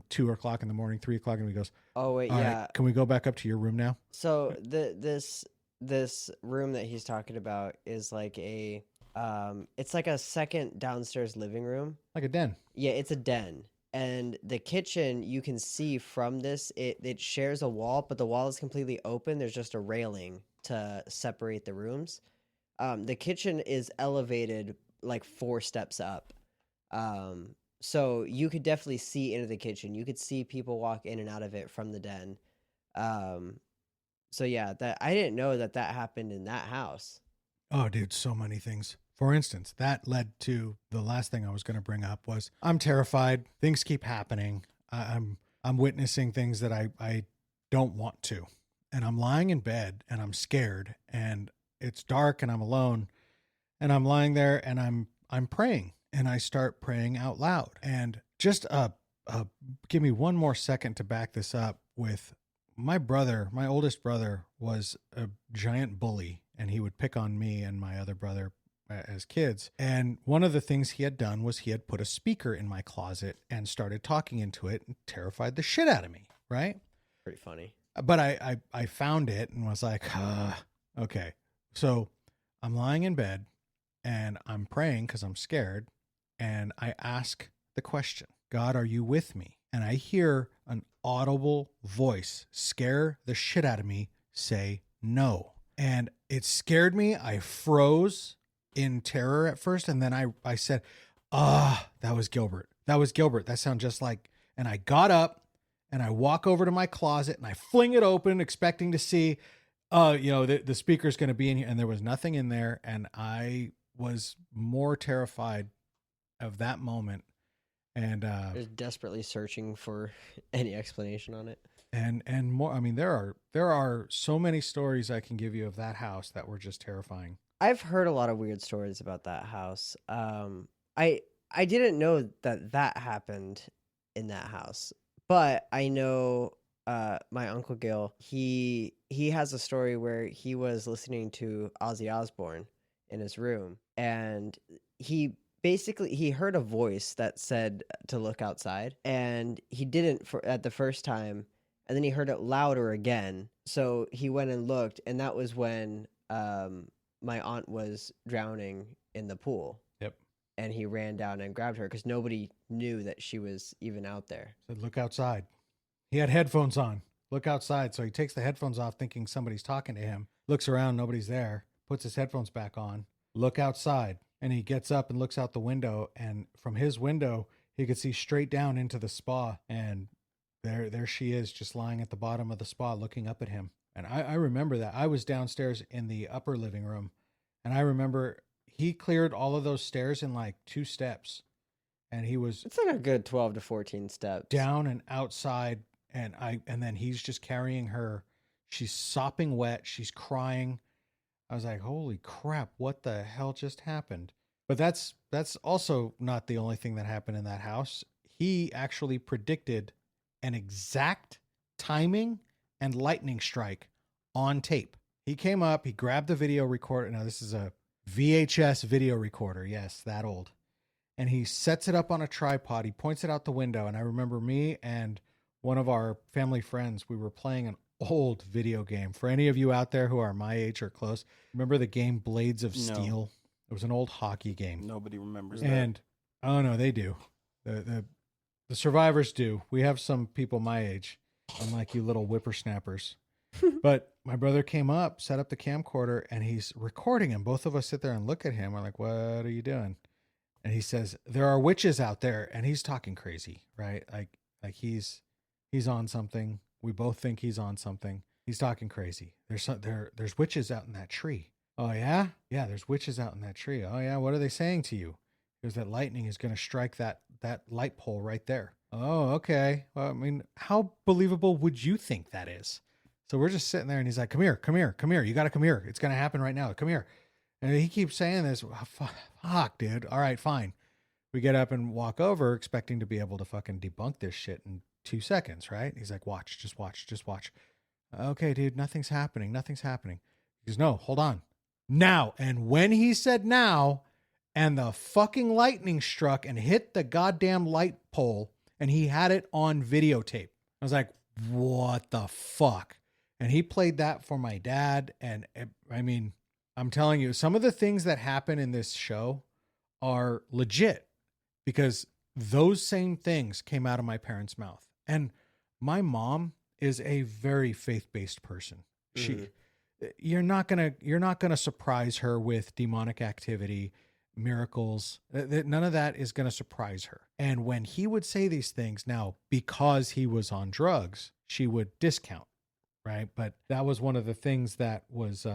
Speaker 2: 2 o'clock in the morning, 3 o'clock. And he goes,
Speaker 1: oh, wait,
Speaker 2: all
Speaker 1: yeah.
Speaker 2: right, can we go back up to your room now?
Speaker 1: So this room that he's talking about is like it's like a second downstairs living room.
Speaker 2: Like a den.
Speaker 1: Yeah, it's a den. And the kitchen, you can see from this, it shares a wall, but the wall is completely open. There's just a railing to separate the rooms. The kitchen is elevated like 4 steps up. So you could definitely see into the kitchen. You could see people walk in and out of it from the den. So yeah, that I didn't know that happened in that house.
Speaker 2: Oh, dude, so many things. For instance, that led to the last thing I was going to bring up was I'm terrified. Things keep happening. I'm witnessing things that I don't want to. And I'm lying in bed and I'm scared and it's dark and I'm alone and I'm lying there and I'm praying and I start praying out loud. And just give me one more second to back this up with my brother. My oldest brother was a giant bully and he would pick on me and my other brother as kids. And one of the things he had done was he had put a speaker in my closet and started talking into it and terrified the shit out of me. Right.
Speaker 1: Pretty funny.
Speaker 2: But I found it and was like, okay. So I'm lying in bed and I'm praying because I'm scared. And I ask the question, God, are you with me? And I hear an audible voice scare the shit out of me, say no. And it scared me. I froze in terror at first. And then I said, that was Gilbert. That was Gilbert. That sounds just like, and I got up and I walk over to my closet and I fling it open, expecting to see, the speaker's going to be in here. And there was nothing in there. And I was more terrified of that moment. And
Speaker 1: just desperately searching for any explanation on it.
Speaker 2: And more, I mean, there are so many stories I can give you of that house that were just terrifying.
Speaker 1: I've heard a lot of weird stories about that house. I didn't know that happened in that house, but I know my Uncle Gil, he has a story where he was listening to Ozzy Osbourne in his room, and he heard a voice that said to look outside, and he didn't at the first time, and then he heard it louder again. So he went and looked, and that was when my aunt was drowning in the pool.
Speaker 2: Yep.
Speaker 1: And he ran down and grabbed her because nobody knew that she was even out there.
Speaker 2: Said, look outside. He had headphones on. Look outside. So he takes the headphones off thinking somebody's talking to him. Looks around, nobody's there. Puts his headphones back on. Look outside. And he gets up and looks out the window. And from his window, he could see straight down into the spa. And there she is, just lying at the bottom of the spa looking up at him. And I remember that. I was downstairs in the upper living room. And I remember he cleared all of those stairs in like 2 steps. And he was
Speaker 1: It's like a good 12 to 14 steps.
Speaker 2: down and outside. And then he's just carrying her. She's sopping wet. She's crying. I was like, holy crap, what the hell just happened? But that's also not the only thing that happened in that house. He actually predicted an exact timing and lightning strike on tape. He came up, he grabbed the video recorder. Now, this is a VHS video recorder. Yes, that old. And he sets it up on a tripod. He points it out the window. And I remember me and one of our family friends, we were playing an old video game. For any of you out there who are my age or close, remember the game Blades of
Speaker 4: No.
Speaker 2: Steel? It was an old hockey game.
Speaker 4: Nobody remembers
Speaker 2: And oh no, they do. The survivors do. We have some people my age, unlike you little whippersnappers. But my brother came up, set up the camcorder, and he's recording him. Both of us sit there and look at him. We're like, what are you doing? And he says, there are witches out there. And he's talking crazy, right? Like he's on something. We both think he's on something. He's talking crazy. There's witches out in that tree. Oh yeah? Yeah, there's witches out in that tree. Oh yeah, what are they saying to you? Because that lightning is going to strike that light pole right there. Oh, okay. Well, I mean, how believable would you think that is? So we're just sitting there and he's like, come here. You got to come here. It's going to happen right now. Come here. And he keeps saying this. Oh, fuck, dude. All right, fine. We get up and walk over expecting to be able to fucking debunk this shit in 2 seconds, right? He's like, watch. Okay, dude, nothing's happening. He goes, no, hold on. Now. And when he said now, and the fucking lightning struck and hit the goddamn light pole, and he had it on videotape. I was like, what the fuck? And he played that for my dad. And I mean, I'm telling you, some of the things that happen in this show are legit because those same things came out of my parents' mouth. And my mom is a very faith-based person. You're not gonna surprise her with demonic activity, miracles. None of that is gonna surprise her. And when he would say these things, now because he was on drugs, she would discount, right? But that was one of the things that was.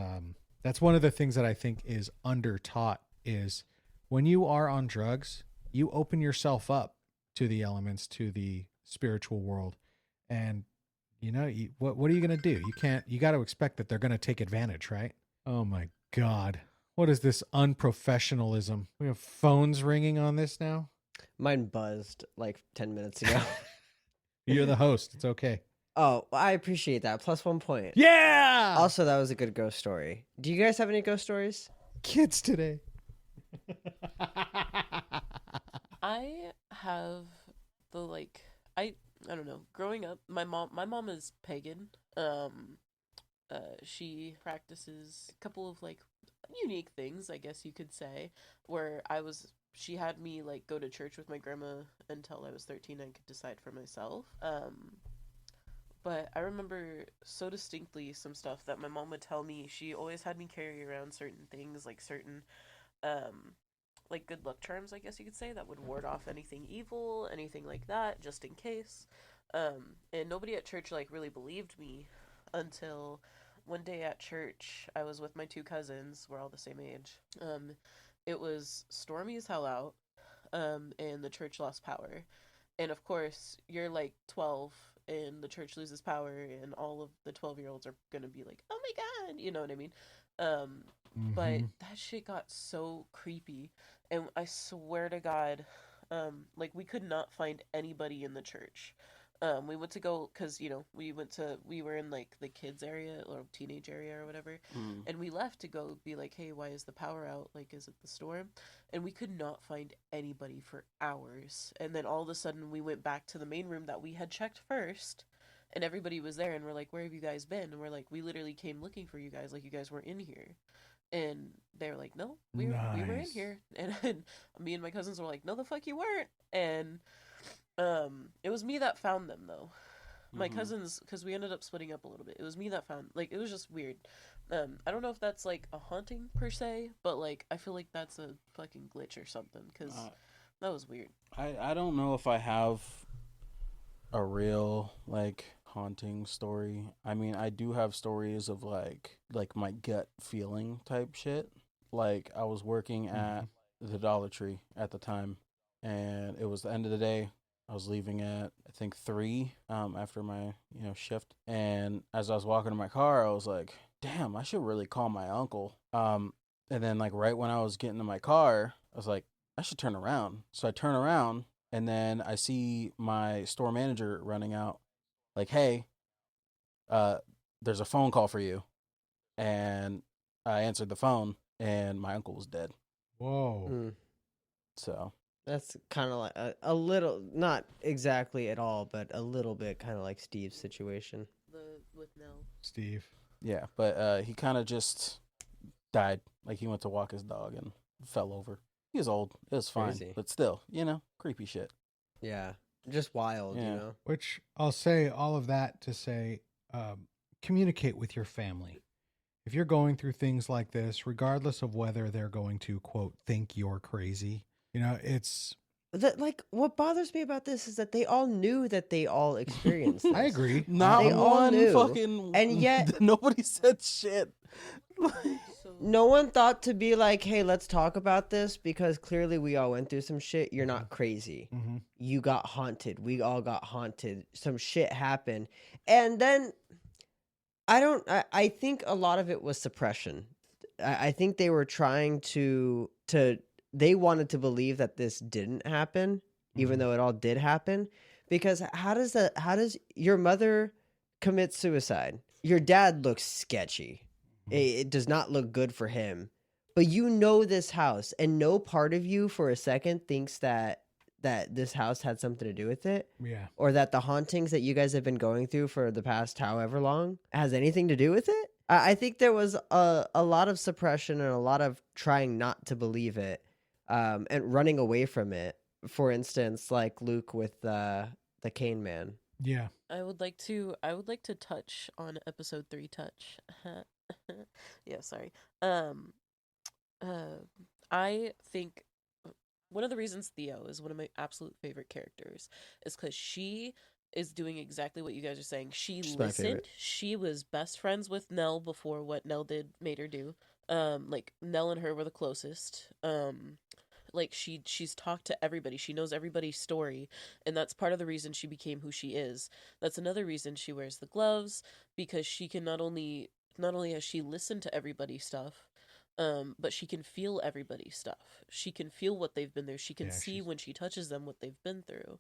Speaker 2: That's one of the things that I think is under-taught is when you are on drugs, you open yourself up to the elements, to the spiritual world. And, you know, what are you going to do? You got to expect that they're going to take advantage, right? Oh my God. What is this unprofessionalism? We have phones ringing on this now.
Speaker 1: Mine buzzed like 10 minutes ago.
Speaker 2: You're the host. It's okay.
Speaker 1: Oh, I appreciate that. Plus 1 point.
Speaker 2: Yeah.
Speaker 1: Also, that was a good ghost story. Do you guys have any ghost stories?
Speaker 2: Kids today.
Speaker 3: I have I don't know. Growing up, my mom is pagan. She practices a couple of like unique things, I guess you could say, where she had me like go to church with my grandma until I was 13 and could decide for myself. But I remember so distinctly some stuff that my mom would tell me. She always had me carry around certain things, like certain, like good luck charms, I guess you could say, that would ward off anything evil, anything like that, just in case. And nobody at church, like, really believed me until one day at church, I was with my 2 cousins. We're all the same age. It was stormy as hell out, and the church lost power. And of course, you're like 12 and the church loses power and all of the 12-year-olds are going to be like, oh my God, you know what I mean? But that shit got so creepy. And I swear to God, like we could not find anybody in the church. We went to go, cause you know, we were in like the kids area or teenage area or whatever. And we left to go be like, hey, why is the power out? Like, is it the storm? And we could not find anybody for hours. And then all of a sudden we went back to the main room that we had checked first and everybody was there and we're like, where have you guys been? And we're like, we literally came looking for you guys. Like, you guys weren't in here. And they're like, no, we were in here. And me and my cousins were like, no, the fuck you weren't. And it was me that found them though. my cousins, because we ended up splitting up a little bit. It was me that found, like, it was just weird. I don't know if that's like a haunting per se, but like I feel like that's a fucking glitch or something, because that was weird.
Speaker 4: I don't know if I have a real like haunting story. I mean, I do have stories of like my gut feeling type shit. Like I was working at the Dollar Tree at the time, and it was the end of the day. I was leaving at I think 3 after my shift, and as I was walking to my car, I was like, "Damn, I should really call my uncle." And then like right when I was getting to my car, I was like, "I should turn around." So I turn around, and then I see my store manager running out, like, "Hey, there's a phone call for you." And I answered the phone, and my uncle was dead.
Speaker 2: Whoa.
Speaker 1: Mm.
Speaker 4: So
Speaker 1: That's kind of like a little, not exactly at all, but a little bit kind of like Steve's situation.
Speaker 3: With Nell.
Speaker 2: Steve.
Speaker 4: yeah, but he kind of just died. Like he went to walk his dog and fell over. He was old. It was fine,
Speaker 1: Crazy.
Speaker 4: but still, creepy shit.
Speaker 1: Yeah, just wild,
Speaker 4: Yeah.
Speaker 2: Which I'll say all of that to say, communicate with your family. If you're going through things like this, regardless of whether they're going to, quote, think you're crazy, it's...
Speaker 1: That, like, what bothers me about this is that they all knew that they all experienced this.
Speaker 2: I agree.
Speaker 4: Not
Speaker 1: They all
Speaker 4: one
Speaker 1: knew,
Speaker 4: fucking,
Speaker 1: and yet
Speaker 4: nobody said shit.
Speaker 3: So
Speaker 1: no one thought to be like, hey, let's talk about this, because clearly we all went through some shit. You're not crazy.
Speaker 2: Mm-hmm.
Speaker 1: You got haunted. We all got haunted. Some shit happened. And then I think a lot of it was suppression. I think they were trying to they wanted to believe that this didn't happen, even though it all did happen. Because how does your mother commit suicide? Your dad looks sketchy. It does not look good for him. But this house, and no part of you for a second thinks that this house had something to do with it.
Speaker 2: Yeah.
Speaker 1: Or that the hauntings that you guys have been going through for the past however long has anything to do with it. I think there was a lot of suppression and a lot of trying not to believe it, and running away from it. For instance, like Luke with the cane man.
Speaker 2: Yeah.
Speaker 3: I would like to touch on episode 3 touch. Yeah, sorry. I think one of the reasons Theo is one of my absolute favorite characters is because she is doing exactly what you guys are saying.
Speaker 1: She's my
Speaker 3: Listened.
Speaker 1: favorite.
Speaker 3: She was best friends with Nell before what Nell made her do. Like Nell and her were the closest. Like she's talked to everybody. She knows everybody's story, and that's part of the reason she became who she is. That's another reason she wears the gloves, because she can not only has she listened to everybody's stuff, but she can feel everybody's stuff. She can feel what they've been through. She can see when she touches them what they've been through.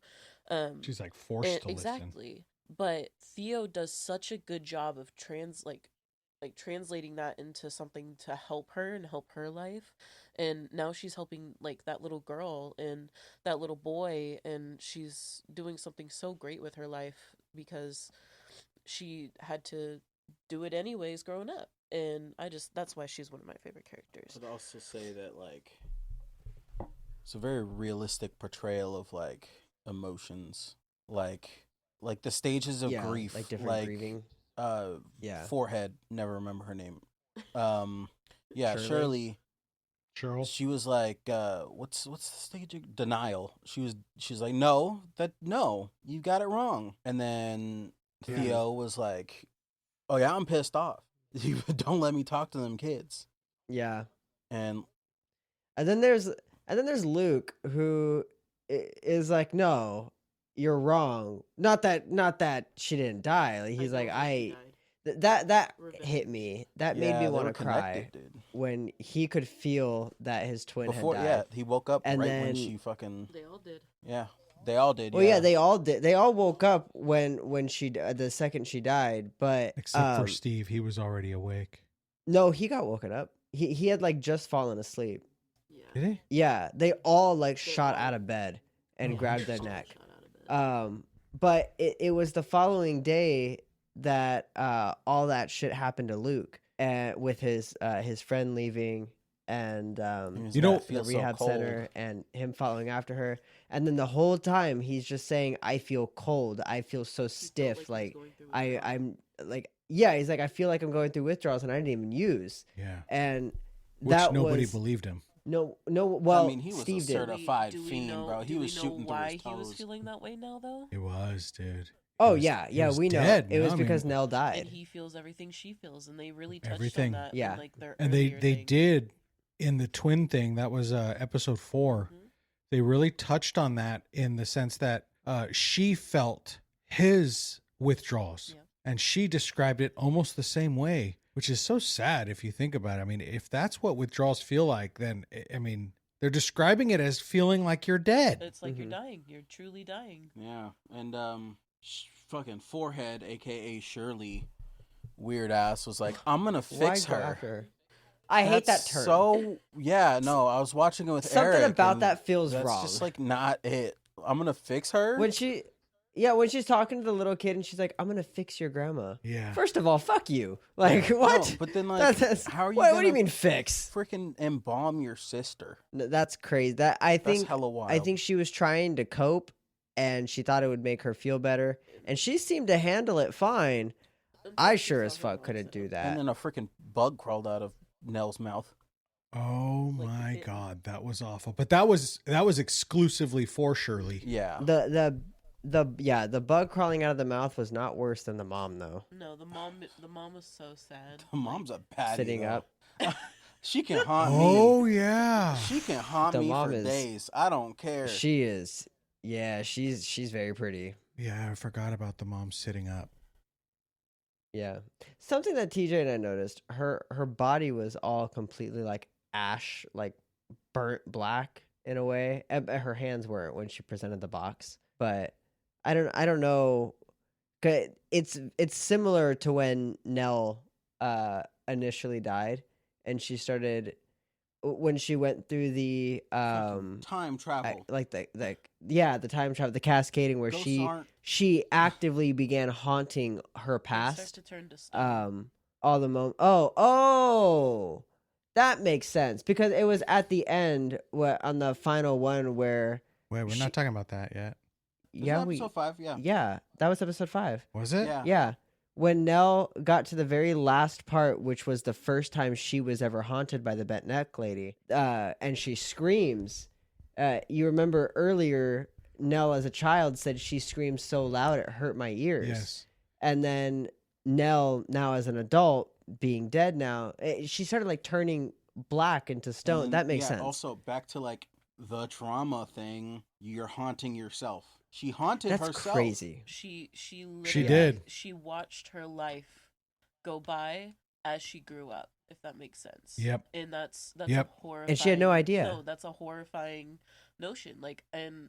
Speaker 2: She's like forced to listen.
Speaker 3: Exactly. But Theo does such a good job of translating that into something to help her and help her life. And now she's helping like that little girl and that little boy, and she's doing something so great with her life because she had to do it anyways growing up. And that's why she's one of my favorite characters.
Speaker 4: I'd also say that like it's a very realistic portrayal of like emotions, like the stages of grief,
Speaker 1: like different grieving.
Speaker 4: Forehead, never remember her name. Shirley.
Speaker 2: Cheryl.
Speaker 4: She was like, what's the stage of denial? She's like, no, you got it wrong. And then Theo was like, oh yeah, I'm pissed off. You don't let me talk to them kids.
Speaker 1: Yeah.
Speaker 4: And
Speaker 1: then there's Luke, who is like, no, you're wrong. Not that she didn't die. Like, he's like, that hit me. That made me want to cry,
Speaker 4: dude.
Speaker 1: When he could feel that his twin had died.
Speaker 4: Yeah, he woke up
Speaker 1: And
Speaker 4: right
Speaker 1: then,
Speaker 4: when she fucking.
Speaker 3: They all did.
Speaker 4: Yeah, they all did.
Speaker 1: Well, yeah, they all did. They all woke up when she the second she died, but
Speaker 2: Except for Steve, he was already awake.
Speaker 1: No, he got woken up. He had like just fallen asleep.
Speaker 3: Yeah.
Speaker 2: Did he?
Speaker 1: Yeah, they all like shot out of bed and grabbed their neck. But it was the following day that all that shit happened to Luke, with his friend leaving, and
Speaker 4: You know,
Speaker 1: the rehab center, and him following after her, and then the whole time he's just saying, "I feel cold. I feel so stiff. Like I'm like yeah." He's like, "I feel like I'm going through withdrawals, and I didn't even use."
Speaker 2: Yeah.
Speaker 1: And
Speaker 2: Which
Speaker 1: that
Speaker 2: nobody
Speaker 1: was
Speaker 2: believed him.
Speaker 1: no. Well,
Speaker 4: I mean, he was
Speaker 1: Steve
Speaker 4: a
Speaker 1: did.
Speaker 4: certified
Speaker 3: Do we
Speaker 4: fiend,
Speaker 3: know-
Speaker 4: bro.
Speaker 3: do
Speaker 4: He
Speaker 3: we
Speaker 4: was
Speaker 3: know
Speaker 4: shooting through
Speaker 3: why
Speaker 4: his
Speaker 3: he was
Speaker 4: toes.
Speaker 3: feeling that way now, though?
Speaker 2: It was, dude.
Speaker 1: Oh
Speaker 2: He was-
Speaker 1: yeah,
Speaker 2: he
Speaker 1: yeah,
Speaker 2: was
Speaker 1: we know
Speaker 2: dead,
Speaker 1: it was
Speaker 2: I
Speaker 1: because
Speaker 2: mean,
Speaker 1: Nell
Speaker 3: And
Speaker 1: died.
Speaker 3: he feels everything she feels, and they really touched
Speaker 2: Everything.
Speaker 3: on that.
Speaker 1: Yeah.
Speaker 3: in, like their
Speaker 2: and
Speaker 3: earlier
Speaker 2: they
Speaker 3: thing.
Speaker 2: did in the twin thing. That was episode 4.
Speaker 3: Mhm.
Speaker 2: They really touched on that in the sense that she felt his withdrawals,
Speaker 3: Yeah.
Speaker 2: and she described it almost the same way, which is so sad if you think about it. I mean, if that's what withdrawals feel like, then I mean, they're describing it as feeling like you're dead.
Speaker 3: It's like you're
Speaker 1: Mhm.
Speaker 3: dying. You're truly dying.
Speaker 4: Yeah, and fucking forehead, aka Shirley, weird ass was like, "I'm gonna
Speaker 1: Why
Speaker 4: fix
Speaker 1: go
Speaker 4: her."
Speaker 1: after her? I hate that
Speaker 4: That's
Speaker 1: term.
Speaker 4: So yeah, no, I was watching it with
Speaker 1: Something
Speaker 4: Eric,
Speaker 1: about
Speaker 4: and
Speaker 1: that feels
Speaker 4: that's
Speaker 1: wrong.
Speaker 4: just like not it. I'm gonna fix her.
Speaker 1: When she's talking to the little kid and she's like, "I'm gonna fix your grandma."
Speaker 2: Yeah.
Speaker 1: First of all, fuck you. Like what?
Speaker 4: No, but then like, how are you?
Speaker 1: What do
Speaker 4: gonna
Speaker 1: you mean fix?
Speaker 4: freaking embalm your sister?
Speaker 1: No, that's crazy. That I
Speaker 4: That's
Speaker 1: think
Speaker 4: hella wild.
Speaker 1: I think she was trying to cope, and she thought it would make her feel better, and she seemed to handle it fine. I sure as fuck couldn't do
Speaker 4: And
Speaker 1: that.
Speaker 4: then a freaking bug crawled out of Nell's mouth.
Speaker 2: Oh
Speaker 3: Like,
Speaker 2: my
Speaker 3: it-
Speaker 2: God, that was awful. But that was exclusively for Shirley.
Speaker 4: Yeah,
Speaker 1: The bug crawling out of the mouth was not worse than the mom though.
Speaker 3: No, the mom was so sad.
Speaker 4: the mom's a patty.
Speaker 1: Sitting
Speaker 4: though.
Speaker 1: up.
Speaker 4: She can haunt
Speaker 2: Oh
Speaker 4: me.
Speaker 2: yeah.
Speaker 4: She can haunt
Speaker 1: The
Speaker 4: me
Speaker 1: mom
Speaker 4: for
Speaker 1: is-
Speaker 4: days. I don't care.
Speaker 1: She is. Yeah, she's very pretty.
Speaker 2: Yeah, I forgot about the mom sitting up.
Speaker 1: Yeah. Something that TJ and I noticed, her body was all completely like ash, like burnt black in a way. Her hands weren't when she presented the box. But I don't know. 'Cause it's similar to when Nell initially died, and she started when she went through the
Speaker 4: Fucking time travel.
Speaker 1: like the time travel, the cascading where
Speaker 4: Ghosts
Speaker 1: she
Speaker 4: aren't-
Speaker 1: she actively began haunting her
Speaker 3: They start
Speaker 1: past.
Speaker 3: to turn to stone.
Speaker 1: All the oh, that makes sense because it was at the end on the final one where
Speaker 2: Wait, we're
Speaker 1: She-
Speaker 2: not talking about that yet.
Speaker 4: Isn't
Speaker 1: yeah
Speaker 4: that
Speaker 1: we
Speaker 4: episode 5, yeah.
Speaker 1: yeah, that was episode 5.
Speaker 2: Was it?
Speaker 4: Yeah.
Speaker 1: Yeah. When Nell got to the very last part, which was the first time she was ever haunted by the bent neck lady, and she screams. You remember earlier, Nell as a child said she screamed so loud it hurt my ears.
Speaker 2: Yes.
Speaker 1: And then Nell, now as an adult, being dead now, she started like turning black into stone.
Speaker 4: And,
Speaker 1: That makes
Speaker 4: yeah,
Speaker 1: sense.
Speaker 4: Also, back to like the trauma thing, you're haunting yourself. She haunted
Speaker 1: That's
Speaker 4: herself.
Speaker 1: crazy.
Speaker 3: She
Speaker 2: She
Speaker 3: literally,
Speaker 2: did.
Speaker 3: She watched her life go by as she grew up, if that makes sense.
Speaker 2: Yep.
Speaker 3: And that's
Speaker 2: Yep.
Speaker 3: a horrifying.
Speaker 1: And she had no idea.
Speaker 3: No, that's a horrifying notion. Like, and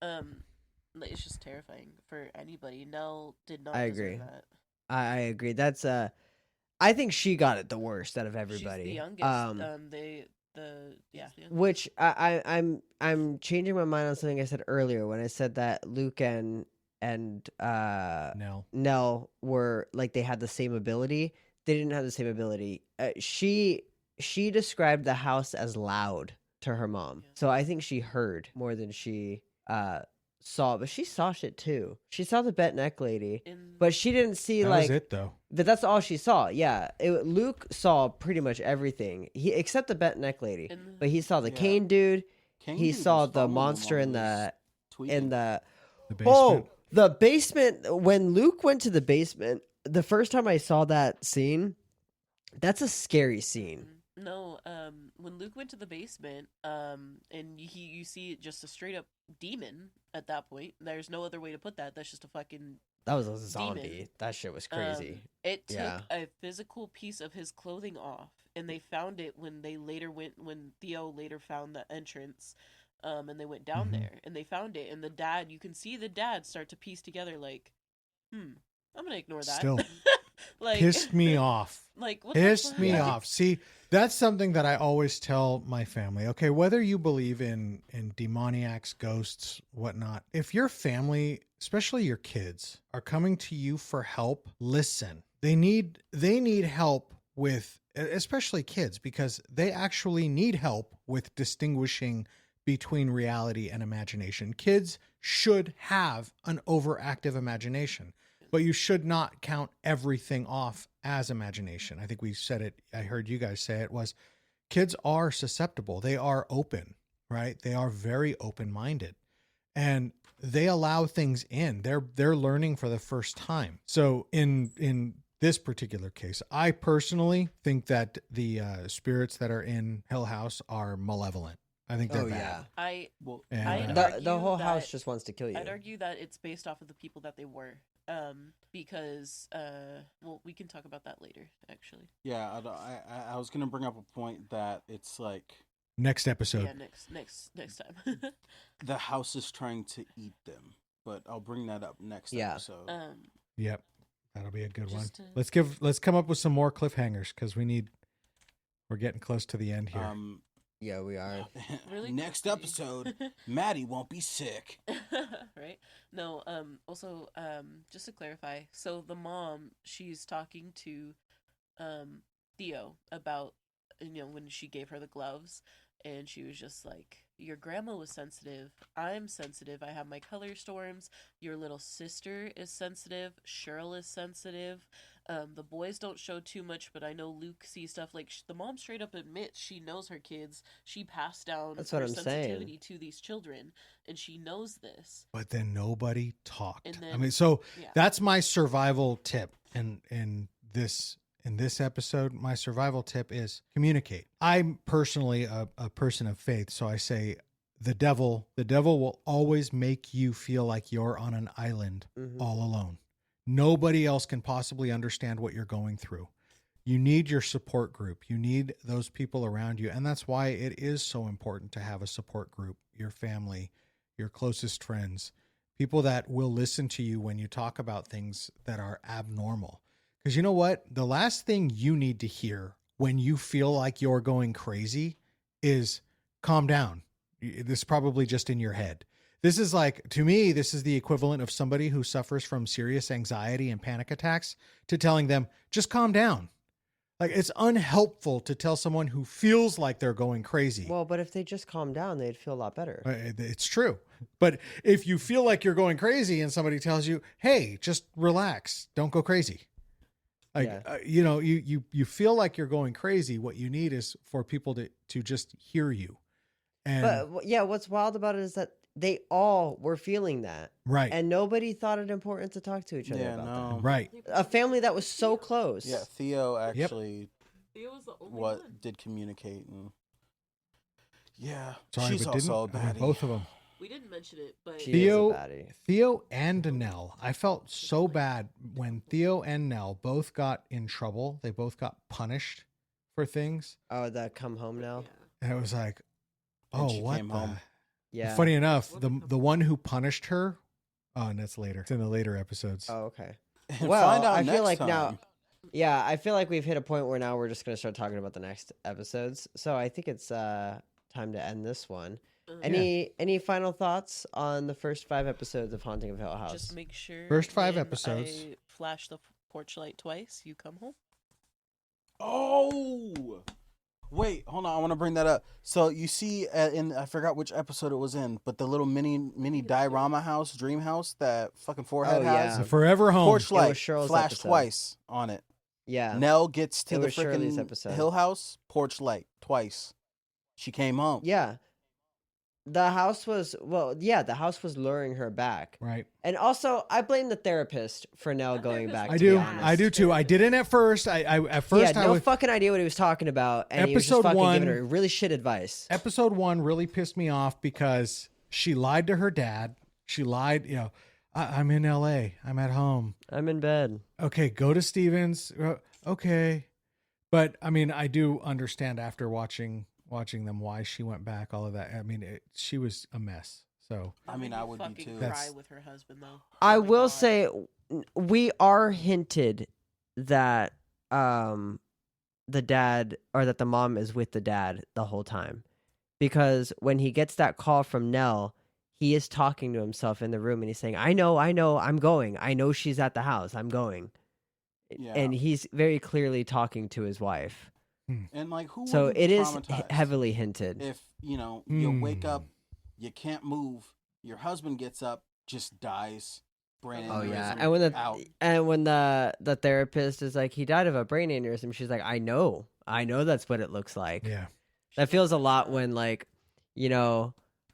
Speaker 3: like, it's just terrifying for anybody. Nell did not.
Speaker 1: I
Speaker 3: deserve
Speaker 1: agree.
Speaker 3: That.
Speaker 1: I agree. That's I think she got it the worst out of everybody.
Speaker 3: She's the youngest. The youngest.
Speaker 1: Which I'm changing my mind on something I said earlier when I said that Luke and
Speaker 2: No.
Speaker 1: Nell were like they had the same ability. They didn't have the same ability. She described the house as loud to her mom.
Speaker 3: Yeah.
Speaker 1: So I think she heard more than she saw, but she saw shit too. She saw the bent neck lady, but she didn't see
Speaker 2: That
Speaker 1: like
Speaker 2: was it though.
Speaker 1: but that's all she saw. Yeah, Luke saw pretty much everything. He except the bent neck lady, but he saw the
Speaker 4: Yeah.
Speaker 1: cane dude.
Speaker 4: King
Speaker 1: He
Speaker 4: Dude
Speaker 1: saw
Speaker 4: was
Speaker 1: the
Speaker 4: following
Speaker 1: monster
Speaker 4: them
Speaker 1: in
Speaker 4: while he was
Speaker 1: the
Speaker 4: tweaking.
Speaker 1: the
Speaker 2: The basement.
Speaker 1: the basement. When Luke went to the basement, the first time I saw that scene, that's a scary scene.
Speaker 3: No, when Luke went to the basement, and you see just a straight up demon at that point. There's no other way to put that. That's just a fucking
Speaker 1: That was a zombie.
Speaker 3: demon.
Speaker 1: That shit was crazy.
Speaker 3: It took
Speaker 1: Yeah.
Speaker 3: a physical piece of his clothing off, and they found it when they later went when Theo later found the entrance, and they went down
Speaker 2: Mhm.
Speaker 3: there and they found it, and the dad, you can see the dad start to piece together like, I'm gonna ignore that.
Speaker 2: Still
Speaker 3: like
Speaker 2: pissed me off.
Speaker 3: Like what the
Speaker 2: Pissed me
Speaker 3: fuck?
Speaker 2: off. See, that's something that I always tell my family. Okay, whether you believe in demoniacs, ghosts, whatnot, if your family, especially your kids, are coming to you for help, listen. They need help with especially kids, because they actually need help with distinguishing between reality and imagination. Kids should have an overactive imagination, but you should not count everything off as imagination. I think we said it. I heard you guys say it was kids are susceptible. They are open, right? They are very open-minded, and they allow things in. They're learning for the first time. So in this particular case, I personally think that the spirits that are in Hill House are malevolent. I think they're bad.
Speaker 4: Well,
Speaker 2: And,
Speaker 3: I'd
Speaker 1: The
Speaker 3: argue
Speaker 1: whole house
Speaker 3: that-
Speaker 1: just wants to kill you.
Speaker 3: I'd argue that it's based off of the people that they were. Because well, we can talk about that later, actually.
Speaker 4: yeah, I was gonna bring up a point that it's like
Speaker 2: next episode.
Speaker 3: Yeah, next time.
Speaker 4: the house is trying to eat them, but I'll bring that up next
Speaker 1: Yeah.
Speaker 4: episode.
Speaker 2: Yep. That'll be a good one.
Speaker 3: Just to-
Speaker 2: Let's come up with some more cliffhangers, because we're getting close to the end here.
Speaker 1: Yeah, we are.
Speaker 3: Really
Speaker 4: next
Speaker 3: quickly.
Speaker 4: episode, Maddy won't be sick.
Speaker 3: Right? No, also, just to clarify, so the mom, she's talking to Theo about, when she gave her the gloves, and she was just like, your grandma was sensitive, I'm sensitive, I have my color storms, your little sister is sensitive, Cheryl is sensitive, the boys don't show too much, but I know Luke sees stuff. Like, the mom straight up admits she knows her kids. She passed down
Speaker 1: That's
Speaker 3: her
Speaker 1: what I'm saying.
Speaker 3: sensitivity to these children, and she knows this.
Speaker 2: But then nobody talked.
Speaker 3: And
Speaker 2: I
Speaker 3: then-
Speaker 2: mean, so
Speaker 3: Yeah.
Speaker 2: that's my survival tip. In this episode, my survival tip is communicate. I'm personally a person of faith, so I say the devil will always make you feel like you're on an island
Speaker 1: Mhm.
Speaker 2: all alone. Nobody else can possibly understand what you're going through. You need your support group. You need those people around you. And that's why it is so important to have a support group, your family, your closest friends, people that will listen to you when you talk about things that are abnormal. Because you know what? The last thing you need to hear when you feel like you're going crazy is calm down. This is probably just in your head. This is like, to me, this is the equivalent of somebody who suffers from serious anxiety and panic attacks to telling them, just calm down. Like, it's unhelpful to tell someone who feels like they're going crazy.
Speaker 1: Well, but if they just calm down, they'd feel a lot better.
Speaker 2: It's true. But if you feel like you're going crazy and somebody tells you, hey, just relax, don't go crazy. Like,
Speaker 1: Yeah.
Speaker 2: You feel like you're going crazy. What you need is for people to just hear you. And
Speaker 1: But yeah, what's wild about it is that they all were feeling that,
Speaker 2: right.
Speaker 1: and nobody thought it important to talk to each other
Speaker 4: Yeah,
Speaker 1: about
Speaker 4: no.
Speaker 2: Right.
Speaker 1: that. A family that was so close.
Speaker 4: Yeah, Theo actually
Speaker 3: Theo was the only
Speaker 4: what
Speaker 3: one.
Speaker 4: did communicate, and yeah,
Speaker 2: Sorry,
Speaker 4: she's
Speaker 2: but didn't
Speaker 4: also a
Speaker 2: I mean,
Speaker 4: baddie.
Speaker 2: both of them.
Speaker 3: We didn't mention it, but
Speaker 1: She
Speaker 2: Theo-
Speaker 1: is a baddie.
Speaker 2: Theo and Nell. I felt so bad when Theo and Nell both got in trouble. They both got punished for things.
Speaker 1: Oh, that come home now.
Speaker 2: And it was like,
Speaker 4: And
Speaker 2: oh,
Speaker 4: she
Speaker 2: what
Speaker 4: came
Speaker 2: the?
Speaker 4: home.
Speaker 1: Yeah.
Speaker 2: Funny enough, the one who punished her, oh, and that's later. It's in the later episodes.
Speaker 1: Oh, okay.
Speaker 4: And
Speaker 1: Well,
Speaker 4: find out
Speaker 1: I feel
Speaker 4: next
Speaker 1: like
Speaker 4: time.
Speaker 1: now. Yeah, I feel like we've hit a point where now we're just going to start talking about the next episodes. So I think it's time to end this one. Any final thoughts on the first 5 episodes of Haunting of Hill House?
Speaker 3: just make sure.
Speaker 2: First 5
Speaker 3: when
Speaker 2: episodes.
Speaker 3: I flash the porch light twice. You come home.
Speaker 4: Oh, wait, hold on. I want to bring that up. So you see, I forgot which episode it was in, but the little mini diorama house, dream house that fucking Forehead
Speaker 1: Oh,
Speaker 4: has.
Speaker 1: yeah.
Speaker 2: The Forever Home.
Speaker 4: Porch
Speaker 1: was
Speaker 4: light
Speaker 1: Cheryl's
Speaker 4: flashed
Speaker 1: episode.
Speaker 4: twice on it.
Speaker 1: Yeah.
Speaker 4: Nell gets to
Speaker 1: It
Speaker 4: the
Speaker 1: was Shirley's
Speaker 4: freaking
Speaker 1: episode.
Speaker 4: Hill House. Porch light twice. She came home.
Speaker 1: Yeah. The house was the house was luring her back.
Speaker 2: Right.
Speaker 1: And also, I blame the therapist for Nell going back.
Speaker 2: I
Speaker 1: to
Speaker 2: do.
Speaker 1: be honest.
Speaker 2: I do too. I didn't at first. At
Speaker 1: He
Speaker 2: first
Speaker 1: had
Speaker 2: I
Speaker 1: no
Speaker 2: was
Speaker 1: fucking idea what he was talking about, and he was just
Speaker 2: Episode
Speaker 1: fucking giving
Speaker 2: 1
Speaker 1: her really shit advice.
Speaker 2: episode 1 really pissed me off because she lied to her dad. She lied, I'm in LA. I'm at home.
Speaker 1: I'm in bed.
Speaker 2: Okay, go to Stevens. Okay. But I mean, I do understand after watching them why she went back, all of that. I mean, she was a mess. So,
Speaker 4: I mean,
Speaker 3: That
Speaker 4: I
Speaker 3: made me
Speaker 4: would be
Speaker 3: fucking
Speaker 4: too.
Speaker 3: Cry
Speaker 2: That's-
Speaker 3: with her husband though.
Speaker 1: I
Speaker 3: Oh my
Speaker 1: will
Speaker 3: God.
Speaker 1: say we are hinted that the dad or that the mom is with the dad the whole time, because when he gets that call from Nell, he is talking to himself in the room and he's saying, I know, I'm going. I know she's at the house. I'm going.
Speaker 4: Yeah.
Speaker 1: and he's very clearly talking to his wife.
Speaker 4: And like, who
Speaker 1: So
Speaker 4: wouldn't be
Speaker 1: it is
Speaker 4: traumatized
Speaker 1: heavily hinted.
Speaker 4: if you wake up, you can't move, your husband gets up, just dies, brain
Speaker 1: Oh yeah,
Speaker 4: aneurysm,
Speaker 1: and
Speaker 4: out.
Speaker 1: when the therapist is like, he died of a brain aneurysm, she's like, I know that's what it looks like.
Speaker 2: Yeah.
Speaker 1: That feels a lot when, like,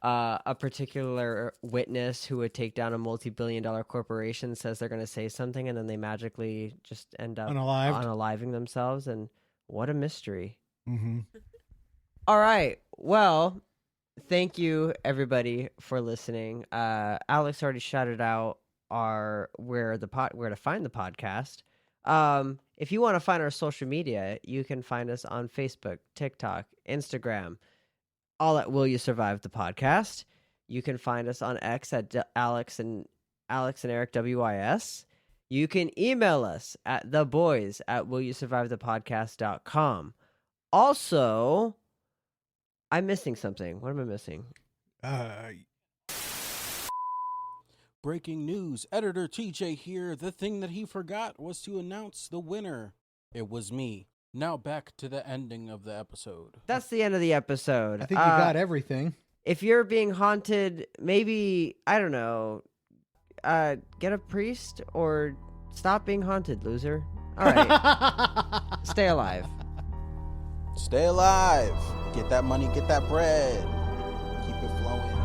Speaker 1: a particular witness who would take down a multi-billion-dollar corporation says they're going to say something, and then they magically just end up
Speaker 2: Unalived.
Speaker 1: unaliving themselves. And what a mystery.
Speaker 2: Mm-hmm.
Speaker 1: All right. Well, thank you everybody for listening. Alex already shouted out where to find the podcast. If you want to find our social media, you can find us on Facebook, TikTok, Instagram, all at Will You Survive the Podcast. You can find us on X at Alex and Eric WIS. You can email us at theboys@willyousurvivethepodcast.com. Also, I'm missing something. What am I missing?
Speaker 4: Breaking news, editor TJ here. The thing that he forgot was to announce the winner. It was me. Now back to the ending of the episode.
Speaker 1: That's the end of the episode.
Speaker 2: I think you got everything.
Speaker 1: If you're being haunted, maybe, I don't know, get a priest or stop being haunted, loser. All right. Stay alive.
Speaker 4: Stay alive. Get that money, get that bread. Keep it flowing.